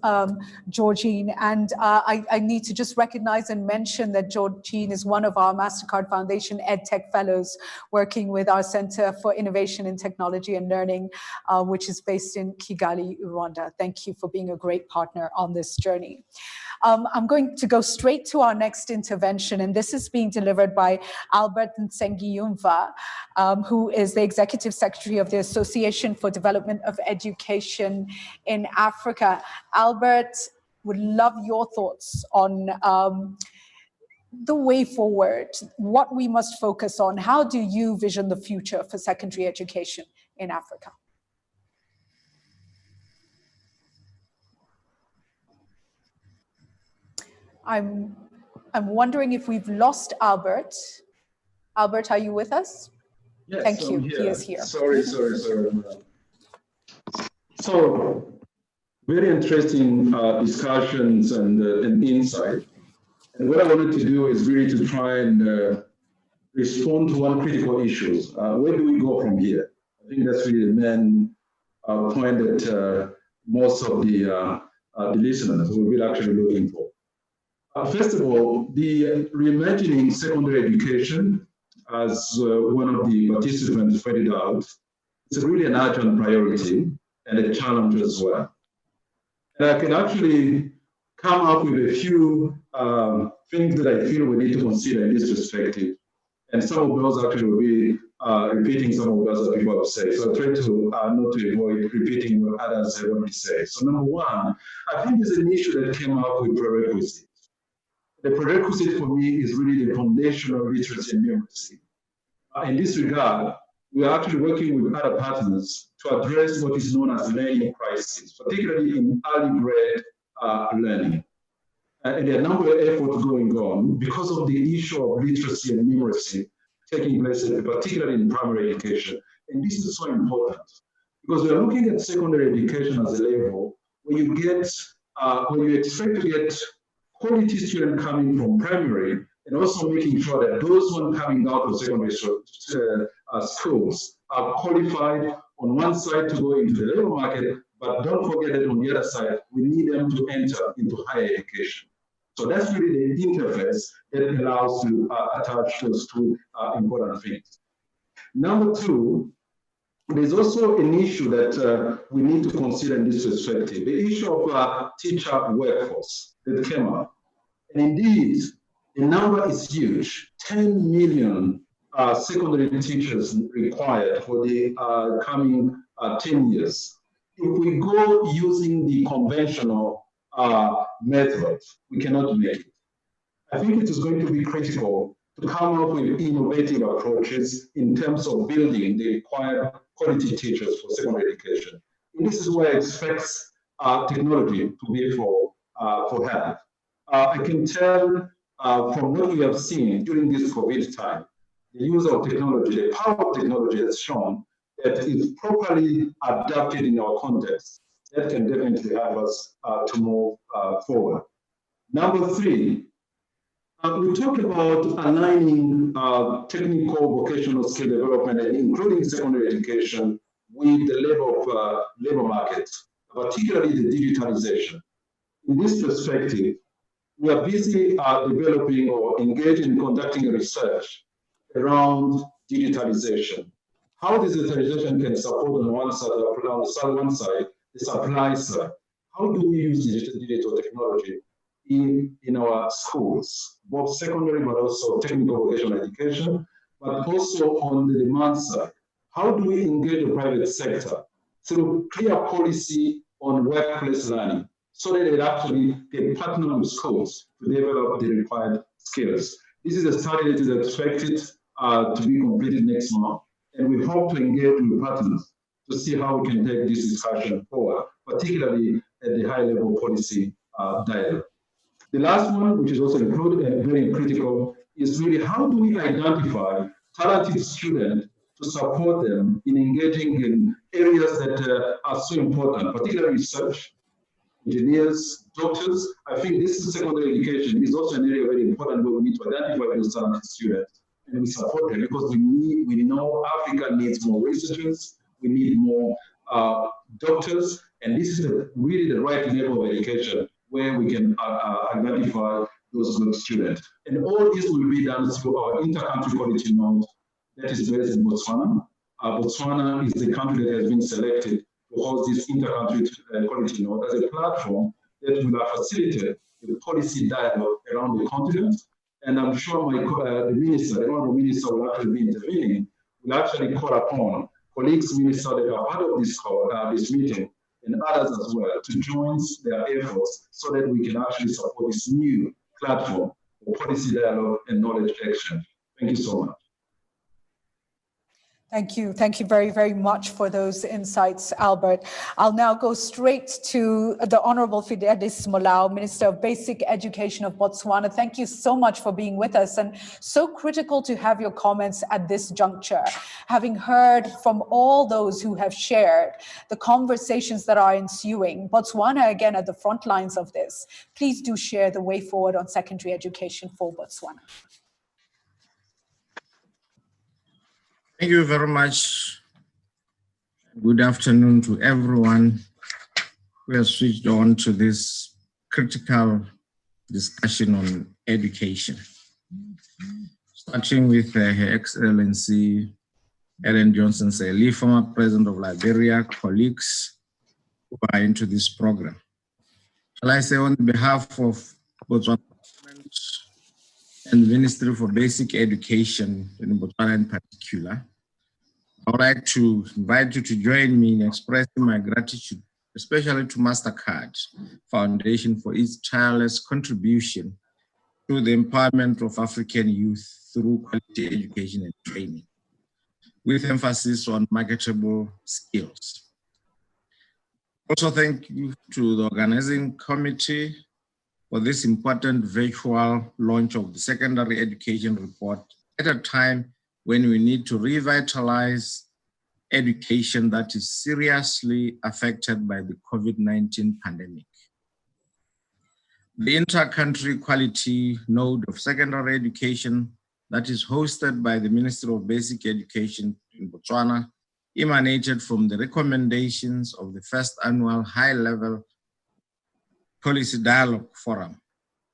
Georgine. And I need to just recognize and mention that Georgine is one of our MasterCard Foundation EdTech Fellows working with our Center for Innovation in Technology and Learning, which is based in Kigali, Rwanda. Thank you for being a great partner on this journey. I'm going to go straight to our next intervention, and this is being delivered by Albert Nsengiyumva, who is the Executive Secretary of the Association for Development of Education in Africa. Albert, would love your thoughts on the way forward, what we must focus on. How do you vision the future for secondary education in Africa? I'm wondering if we've lost Albert. Albert, are you with us? Yes, thank you. He is here. Sorry. So, very interesting discussions and insight. And what I wanted to do is really to try and respond to one critical issue. Where do we go from here? I think that's really the main point that most of the listeners will be actually looking for. First of all, the reimagining secondary education, as one of the participants pointed out, it's really an urgent priority and a challenge as well. And I can actually come up with a few things that I feel we need to consider in this perspective. And some of those actually will be repeating some of those that people have said. So I try to not to avoid repeating what others have already said. So number one, I think there's an issue that came up with prerequisite. The prerequisite for me is really the foundational literacy and numeracy. In this regard, we are actually working with other partners to address what is known as learning crisis, particularly in early grade learning. And there are a number of efforts going on because of the issue of literacy and numeracy taking place, particularly in primary education. And this is so important because we are looking at secondary education as a level where you get, where you expect to get quality students coming from primary, and also making sure that those ones coming out of secondary schools are qualified on one side to go into the labor market, but don't forget that on the other side, we need them to enter into higher education. So that's really the interface that allows to attach those two important things. Number two, there's also an issue that we need to consider in this perspective, the issue of teacher workforce that came up. And indeed, the number is huge, 10 million secondary teachers required for the coming 10 years. If we go using the conventional method, we cannot make it. I think it is going to be critical to come up with innovative approaches in terms of building the required quality teachers for secondary education. And this is where I expect technology to be for help. I can tell from what we have seen during this COVID time, the use of technology, the power of technology has shown that if properly adapted in our context, that can definitely help us to move forward. Number three, we talked about aligning technical vocational skill development, and including secondary education, with the labor market, particularly the digitalization. In this perspective, we are busy developing or engaged in conducting research around digitalization. How digitalization can support on one side, the supply side. How do we use digital technology in our schools, both secondary but also technical vocational education, but also on the demand side? How do we engage the private sector through clear policy on workplace learning so that it actually can partner with schools to develop the required skills? This is a study that is expected to be completed next month, and we hope to engage with partners to see how we can take this discussion forward, particularly at the high-level policy dialogue. The last one, which is also included and very critical, is really how do we identify talented students to support them in engaging in areas that are so important, particularly research, engineers, doctors. I think this secondary education is also an area very important where we need to identify those talented students and we support them because we know Africa needs more researchers, we need more doctors, and this is really the right level of education where we can identify those good students. And all this will be done through our inter-country quality node that is based in Botswana. Botswana is the country that has been selected to host this inter-country quality node as a platform that will facilitate the policy dialogue around the continent. And I'm sure the minister, the honorable minister will actually be intervening, will actually call upon colleagues, ministers that are part of this meeting, and others as well, to join their efforts so that we can actually support this new platform for policy dialogue and knowledge action. Thank you so much. Thank you. Thank you very, very much for those insights, Albert. I'll now go straight to the Honorable Fidelis Molau, Minister of Basic Education of Botswana. Thank you so much for being with us, and so critical to have your comments at this juncture. Having heard from all those who have shared the conversations that are ensuing, Botswana again at the front lines of this, please do share the way forward on secondary education for Botswana. Thank you very much. Good afternoon to everyone who has switched on to this critical discussion on education. Starting with Her Excellency Ellen Johnson Sirleaf, former President of Liberia, colleagues who are into this program. Shall I say on behalf of Botswana government, and the Ministry for Basic Education in Botswana in particular, I would like to invite you to join me in expressing my gratitude, especially to MasterCard Foundation for its tireless contribution to the empowerment of African youth through quality education and training, with emphasis on marketable skills. Also, thank you to the organizing committee for this important virtual launch of the secondary education report at a time when we need to revitalize education that is seriously affected by the COVID-19 pandemic. The inter-country quality node of secondary education that is hosted by the Ministry of Basic Education in Botswana emanated from the recommendations of the first annual high-level policy dialogue forum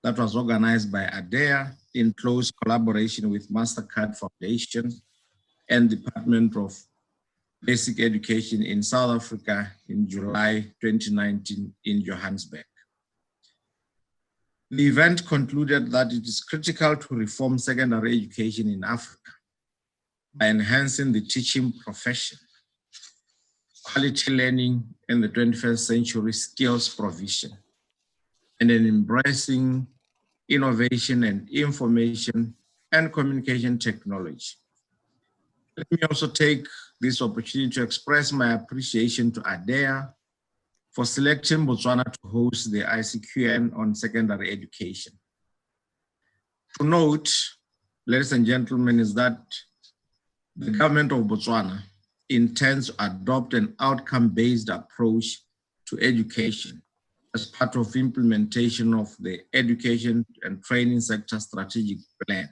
that was organized by ADEA in close collaboration with MasterCard Foundation and Department of Basic Education in South Africa in July 2019 in Johannesburg. The event concluded that it is critical to reform secondary education in Africa by enhancing the teaching profession, quality learning in the 21st century skills provision, and in embracing innovation and information and communication technology. Let me also take this opportunity to express my appreciation to ADEA for selecting Botswana to host the ICQN on secondary education. To note, ladies and gentlemen, is that the government of Botswana intends to adopt an outcome-based approach to education as part of implementation of the Education and Training Sector Strategic Plan.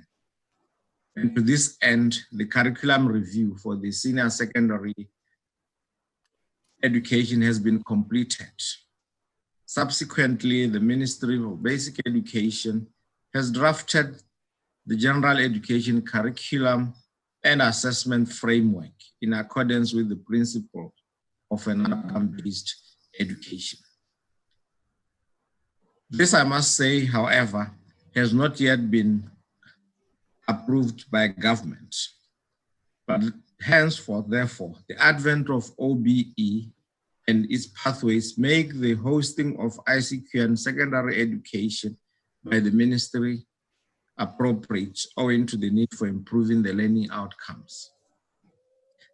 And to this end, the curriculum review for the senior secondary education has been completed. Subsequently, the Ministry of Basic Education has drafted the general education curriculum and assessment framework in accordance with the principle of an outcome-based education. This, I must say, however, has not yet been approved by government. But henceforth, therefore, the advent of OBE and its pathways make the hosting of ICQ and secondary education by the ministry appropriate owing to the need for improving the learning outcomes.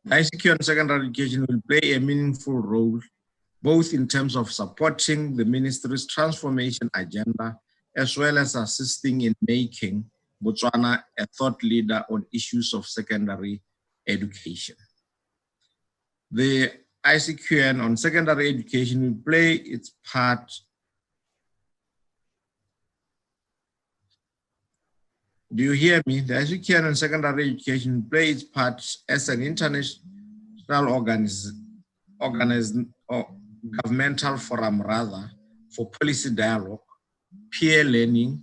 The ICQ and secondary education will play a meaningful role both in terms of supporting the ministry's transformation agenda as well as assisting in making Botswana a thought leader on issues of secondary education. The ICQN on secondary education will play its part Do you hear me? The ICQN on secondary education will play its part as an international governmental forum rather for policy dialogue, peer learning,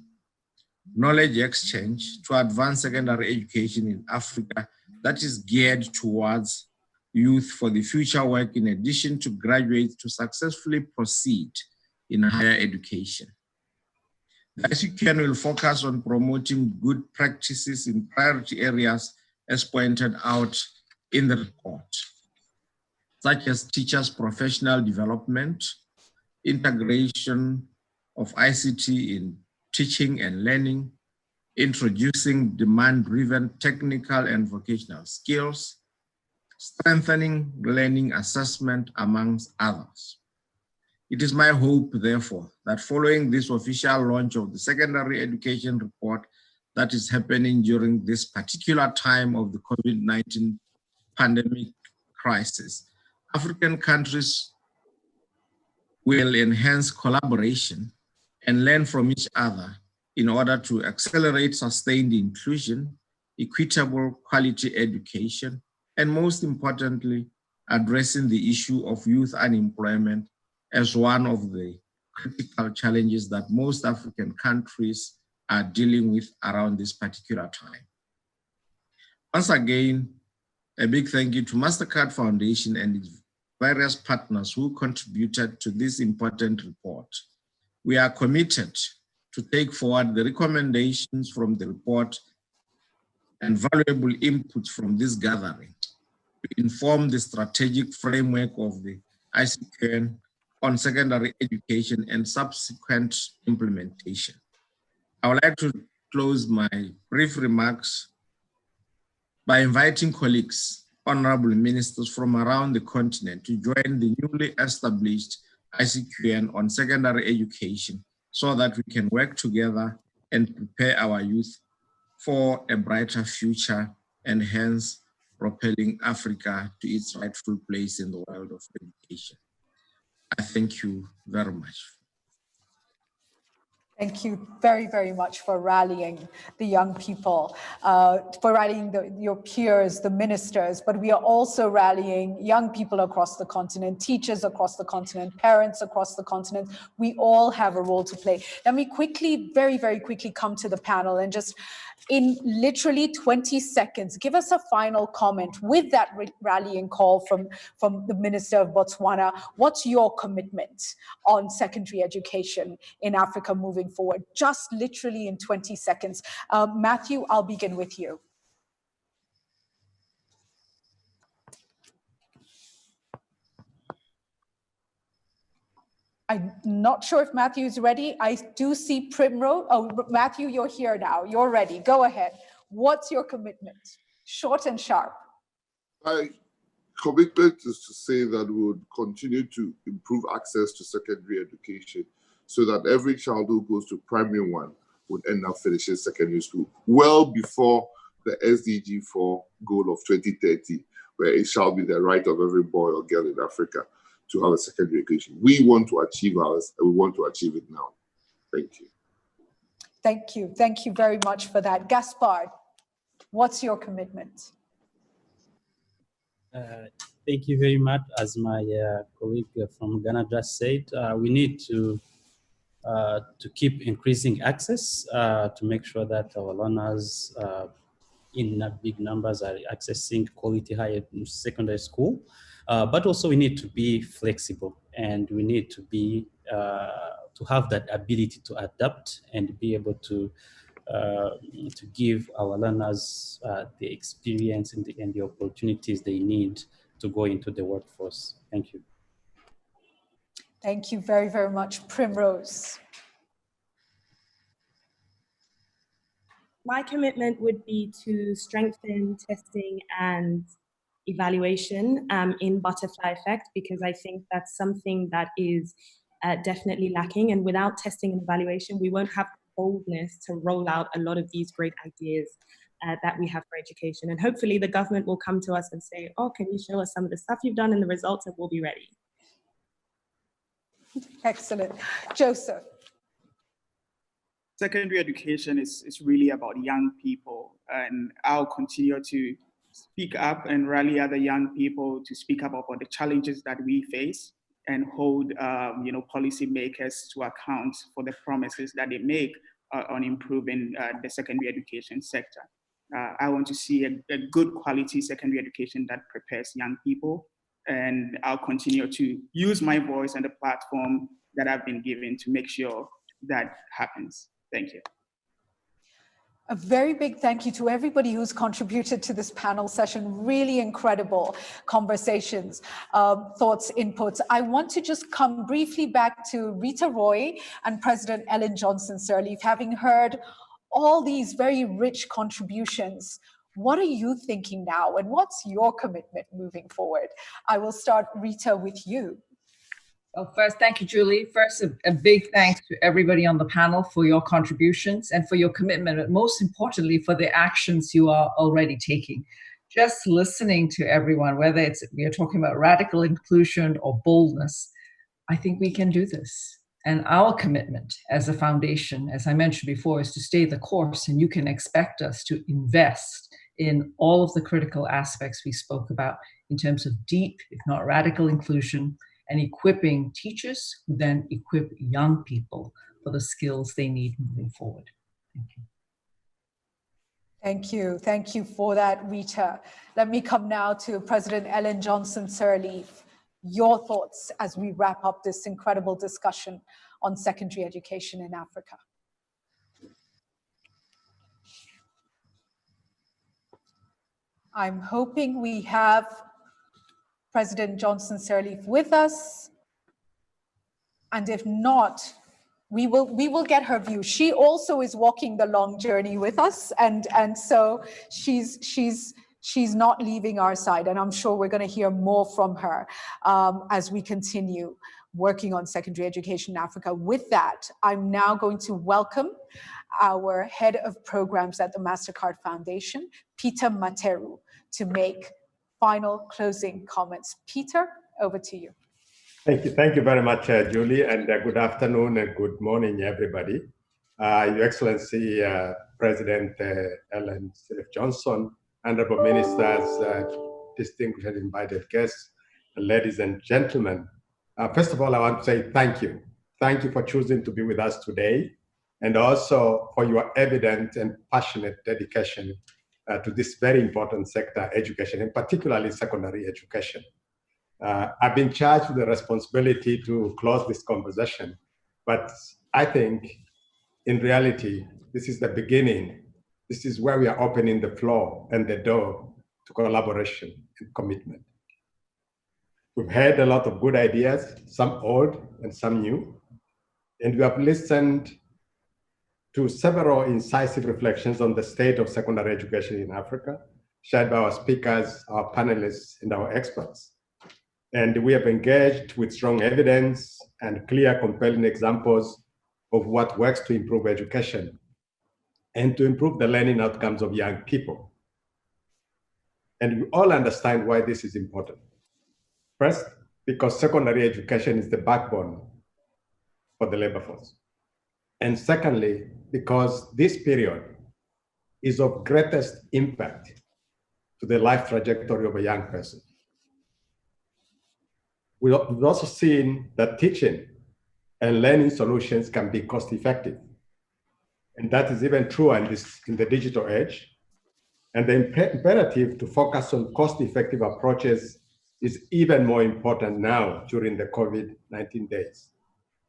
knowledge exchange to advance secondary education in Africa that is geared towards youth for the future work in addition to graduates to successfully proceed in higher education. The ICQN will focus on promoting good practices in priority areas as pointed out in the report, such as teachers' professional development, integration of ICT in teaching and learning, introducing demand-driven technical and vocational skills, strengthening learning assessment, amongst others. It is my hope, therefore, that following this official launch of the secondary education report that is happening during this particular time of the COVID-19 pandemic crisis, African countries will enhance collaboration and learn from each other in order to accelerate sustained inclusion, equitable quality education, and most importantly, addressing the issue of youth unemployment as one of the critical challenges that most African countries are dealing with around this particular time. Once again, a big thank you to MasterCard Foundation and its various partners who contributed to this important report. We are committed to take forward the recommendations from the report and valuable inputs from this gathering to inform the strategic framework of the ICQN on secondary education and subsequent implementation. I would like to close my brief remarks by inviting colleagues, honorable ministers from around the continent to join the newly established ICQN on secondary education so that we can work together and prepare our youth for a brighter future and hence propelling Africa to its rightful place in the world of education. I thank you very much. Thank you very, very much for rallying the young people, for rallying your peers, the ministers, but we are also rallying young people across the continent, teachers across the continent, parents across the continent. We all have a role to play. Let me quickly, very, very quickly come to the panel and just in literally 20 seconds, give us a final comment with that rallying call from the Minister of Botswana. What's your commitment on secondary education in Africa moving forward? Just literally in 20 seconds. Matthew, I'll begin with you. I'm not sure if Matthew is ready. I do see Primrose. Oh, Matthew, you're here now. You're ready. Go ahead. What's your commitment? Short and sharp. My commitment is to say that we would continue to improve access to secondary education so that every child who goes to primary one would end up finishing secondary school well before the SDG 4 goal of 2030, where it shall be the right of every boy or girl in Africa to have a secondary education. We want to achieve ours, and we want to achieve it now. Thank you. Thank you. Thank you very much for that. Gaspard, what's your commitment? Thank you very much. As my colleague from Ghana just said, we need to keep increasing access to make sure that our learners in big numbers are accessing quality higher secondary school. But also we need to be flexible, and we need to be to have that ability to adapt and be able to give our learners the experience and the opportunities they need to go into the workforce. Thank you. Thank you very, very much. Primrose. My commitment would be to strengthen testing and evaluation in Butterfly Effect, because I think that's something that is definitely lacking. And without testing and evaluation, we won't have boldness to roll out a lot of these great ideas that we have for education. And hopefully the government will come to us and say, oh, can you show us some of the stuff you've done and the results, and we'll be ready. Excellent. Joseph. Secondary education is really about young people, and I'll continue to speak up and rally other young people to speak up about the challenges that we face and hold policymakers to account for the promises that they make on improving the secondary education sector. I want to see a good quality secondary education that prepares young people, and I'll continue to use my voice and the platform that I've been given to make sure that happens. Thank you. A very big thank you to everybody who's contributed to this panel session. Really incredible conversations, thoughts, inputs. I want to just come briefly back to Rita Roy and President Ellen Johnson Sirleaf. Having heard all these very rich contributions, what are you thinking now, and what's your commitment moving forward? I will start, Rita, with you. Well, first, thank you, Julie. First, a big thanks to everybody on the panel for your contributions and for your commitment, but most importantly, for the actions you are already taking. Just listening to everyone, whether we are talking about radical inclusion or boldness, I think we can do this. And our commitment as a foundation, as I mentioned before, is to stay the course, and you can expect us to invest in all of the critical aspects we spoke about in terms of deep, if not radical inclusion, and equipping teachers who then equip young people for the skills they need moving forward. Thank you. Thank you. Thank you for that, Rita. Let me come now to President Ellen Johnson Sirleaf. Your thoughts as we wrap up this incredible discussion on secondary education in Africa. I'm hoping we have President Johnson Sirleaf with us. And if not, we will get her view. She also is walking the long journey with us, and so she's not leaving our side, and I'm sure we're going to hear more from her as we continue working on secondary education in Africa. With that, I'm now going to welcome our head of programs at the MasterCard Foundation, Peter Materu, to make final closing comments. Peter, over to you. Thank you very much, Julie, and good afternoon and good morning, everybody. Your Excellency, President Ellen Johnson, Honorable Ministers, distinguished and invited guests, and ladies and gentlemen. First of all, I want to say thank you. Thank you for choosing to be with us today, and also for your evident and passionate dedication to this very important sector, education, and particularly secondary education. I've been charged with the responsibility to close this conversation, but I think in reality, this is the beginning. This is where we are opening the floor and the door to collaboration and commitment. We've heard a lot of good ideas, some old and some new, and we have listened to several incisive reflections on the state of secondary education in Africa, shared by our speakers, our panelists, and our experts. And we have engaged with strong evidence and clear, compelling examples of what works to improve education and to improve the learning outcomes of young people. And we all understand why this is important. First, because secondary education is the backbone for the labor force. And secondly, because this period is of greatest impact to the life trajectory of a young person. We've also seen that teaching and learning solutions can be cost effective. And that is even truer in the digital age. And the imperative to focus on cost-effective approaches is even more important now during the COVID-19 days.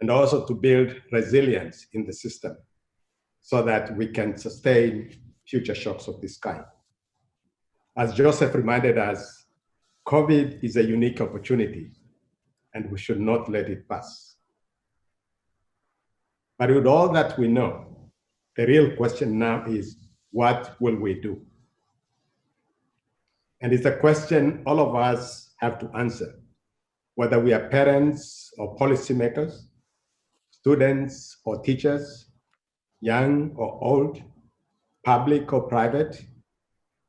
And also to build resilience in the system so that we can sustain future shocks of this kind. As Joseph reminded us, COVID is a unique opportunity and we should not let it pass. But with all that we know, the real question now is, what will we do? And it's a question all of us have to answer, whether we are parents or policymakers, students or teachers, young or old, public or private,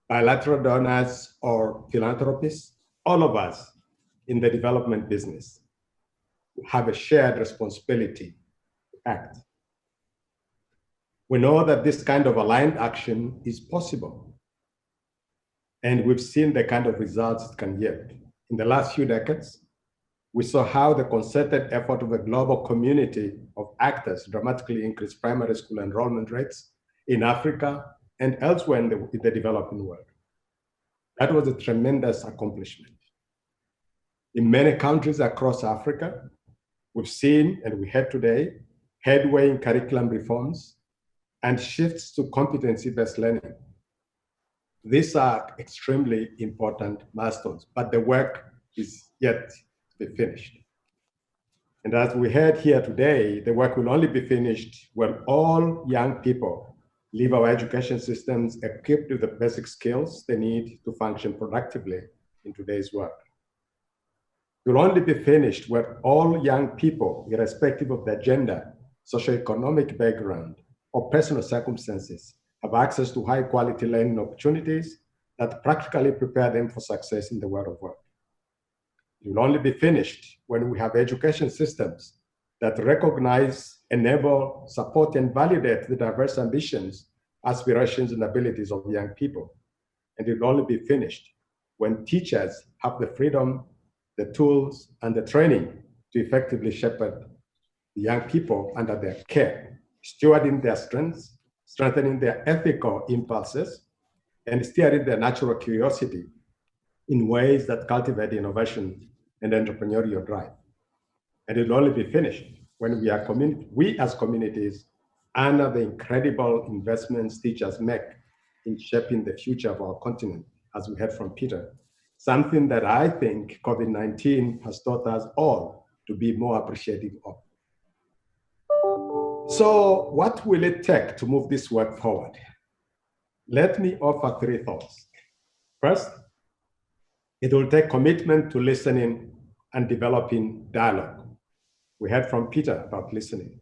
bilateral donors or philanthropists, all of us in the development business have a shared responsibility to act. We know that this kind of aligned action is possible. And we've seen the kind of results it can yield. In the last few decades, we saw how the concerted effort of a global community of actors dramatically increased primary school enrollment rates in Africa and elsewhere in the developing world. That was a tremendous accomplishment. In many countries across Africa, we've seen, and we have today, headway in curriculum reforms and shifts to competency-based learning. These are extremely important milestones, but the work is yet to be finished. And as we heard here today, the work will only be finished when all young people leave our education systems equipped with the basic skills they need to function productively in today's world. It will only be finished when all young people, irrespective of their gender, socioeconomic background, or personal circumstances, have access to high quality learning opportunities that practically prepare them for success in the world of work. It will only be finished when we have education systems that recognize, enable, support, and validate the diverse ambitions, aspirations, and abilities of young people. And it will only be finished when teachers have the freedom, the tools, and the training to effectively shepherd the young people under their care, stewarding their strengths, strengthening their ethical impulses, and steering their natural curiosity in ways that cultivate innovation and entrepreneurial drive. And it will only be finished when we as communities honor the incredible investments teachers make in shaping the future of our continent as we heard from Peter, something that I think COVID-19 has taught us all to be more appreciative of. So what will it take to move this work forward? Let me offer 3 thoughts. First, it will take commitment to listening and developing dialogue. We heard from Peter about listening.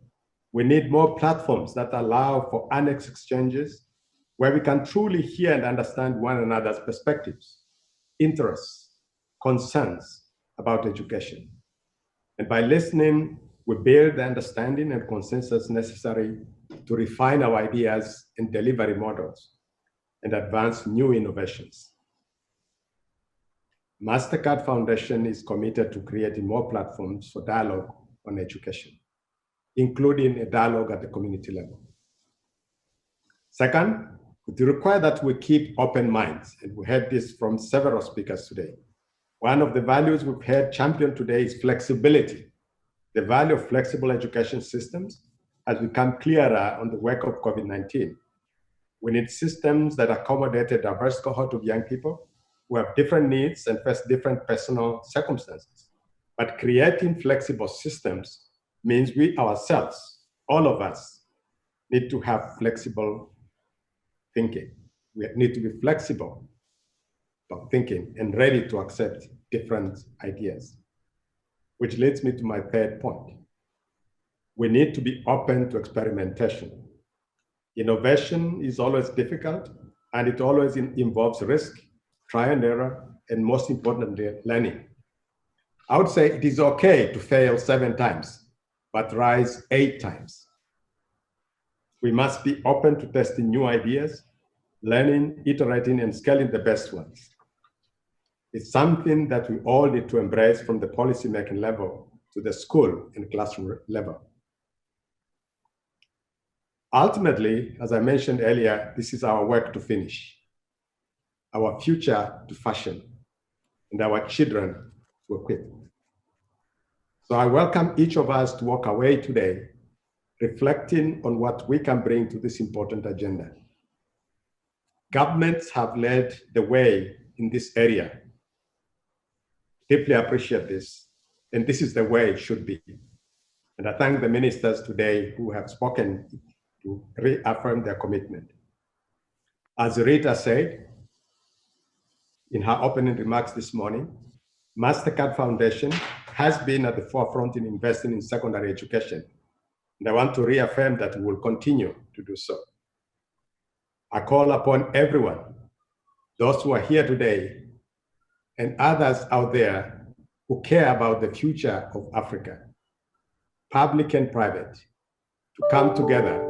We need more platforms that allow for honest exchanges where we can truly hear and understand one another's perspectives, interests, concerns about education. And by listening, we build the understanding and consensus necessary to refine our ideas and delivery models and advance new innovations. MasterCard Foundation is committed to creating more platforms for dialogue on education, including a dialogue at the community level. Second, it requires that we keep open minds, and we heard this from several speakers today. One of the values we've heard championed today is flexibility. The value of flexible education systems has become clearer on the wake of COVID-19. We need systems that accommodate a diverse cohort of young people who have different needs and face different personal circumstances. But creating flexible systems means we ourselves, all of us, need to have flexible thinking. We need to be flexible about thinking and ready to accept different ideas. Which leads me to my third point. We need to be open to experimentation. Innovation is always difficult, and it always involves risk, trial and error, and most importantly, learning. I would say it is okay to fail 7 times, but rise 8 times. We must be open to testing new ideas, learning, iterating, and scaling the best ones. It's something that we all need to embrace from the policymaking level to the school and classroom level. Ultimately, as I mentioned earlier, this is our work to finish, our future to fashion, and our children to equip. So I welcome each of us to walk away today reflecting on what we can bring to this important agenda. Governments have led the way in this area. Deeply appreciate this, and this is the way it should be. And I thank the ministers today who have spoken to reaffirm their commitment. As Rita said in her opening remarks this morning, MasterCard Foundation has been at the forefront in investing in secondary education. And I want to reaffirm that we will continue to do so. I call upon everyone, those who are here today, and others out there who care about the future of Africa, public and private, to come together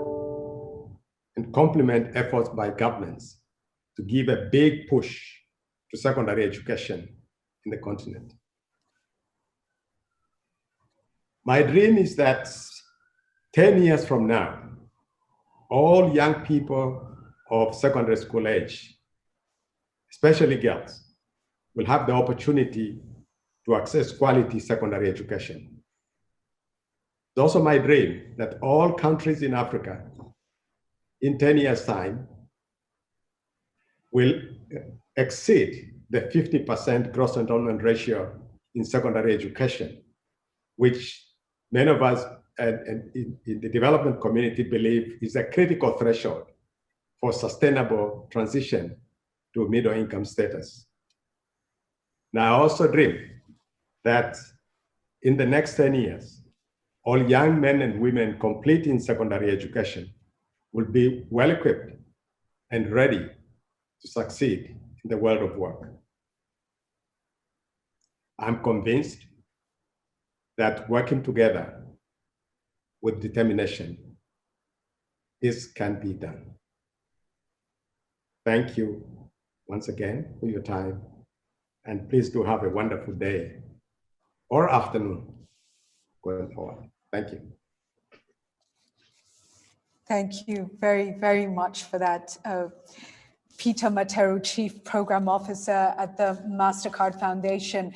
and complement efforts by governments to give a big push to secondary education in the continent. My dream is that 10 years from now, all young people of secondary school age, especially girls, will have the opportunity to access quality secondary education. It's also my dream that all countries in Africa in 10 years' time will exceed the 50% gross enrollment ratio in secondary education, which many of us in the development community believe is a critical threshold for sustainable transition to middle income status. Now, I also dream that in the next 10 years, all young men and women completing secondary education will be well equipped and ready to succeed in the world of work. I'm convinced that working together with determination, this can be done. Thank you once again for your time, and please do have a wonderful day or afternoon going forward. Thank you. Thank you very, very much for that. Peter Materu, Chief Program Officer at the MasterCard Foundation.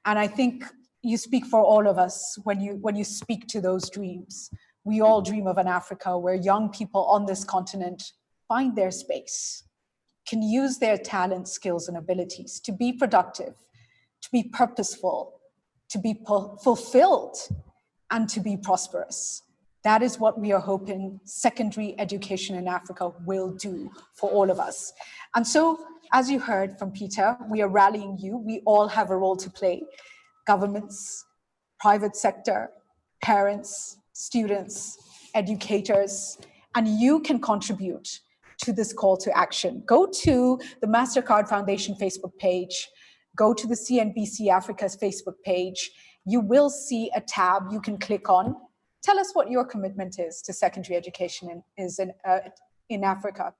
And I think you speak for all of us when you speak to those dreams. We all dream of an Africa where young people on this continent find their space, can use their talents, skills, and abilities to be productive, to be purposeful, to be fulfilled, and to be prosperous. That is what we are hoping secondary education in Africa will do for all of us. And so, as you heard from Peter, we are rallying you. We all have a role to play. Governments, private sector, parents, students, educators, and you can contribute to this call to action. Go to the MasterCard Foundation Facebook page, go to the CNBC Africa's Facebook page. You will see a tab you can click on. Tell us what your commitment is to secondary education in Africa.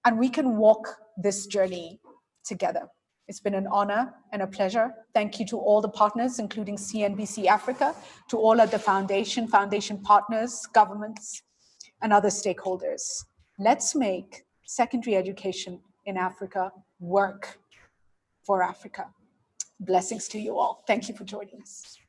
And we can walk this journey together. It's been an honor and a pleasure. Thank you to all the partners, including CNBC Africa, to all of the foundation partners, governments, and other stakeholders. Let's make secondary education in Africa work for Africa. Blessings to you all. Thank you for joining us.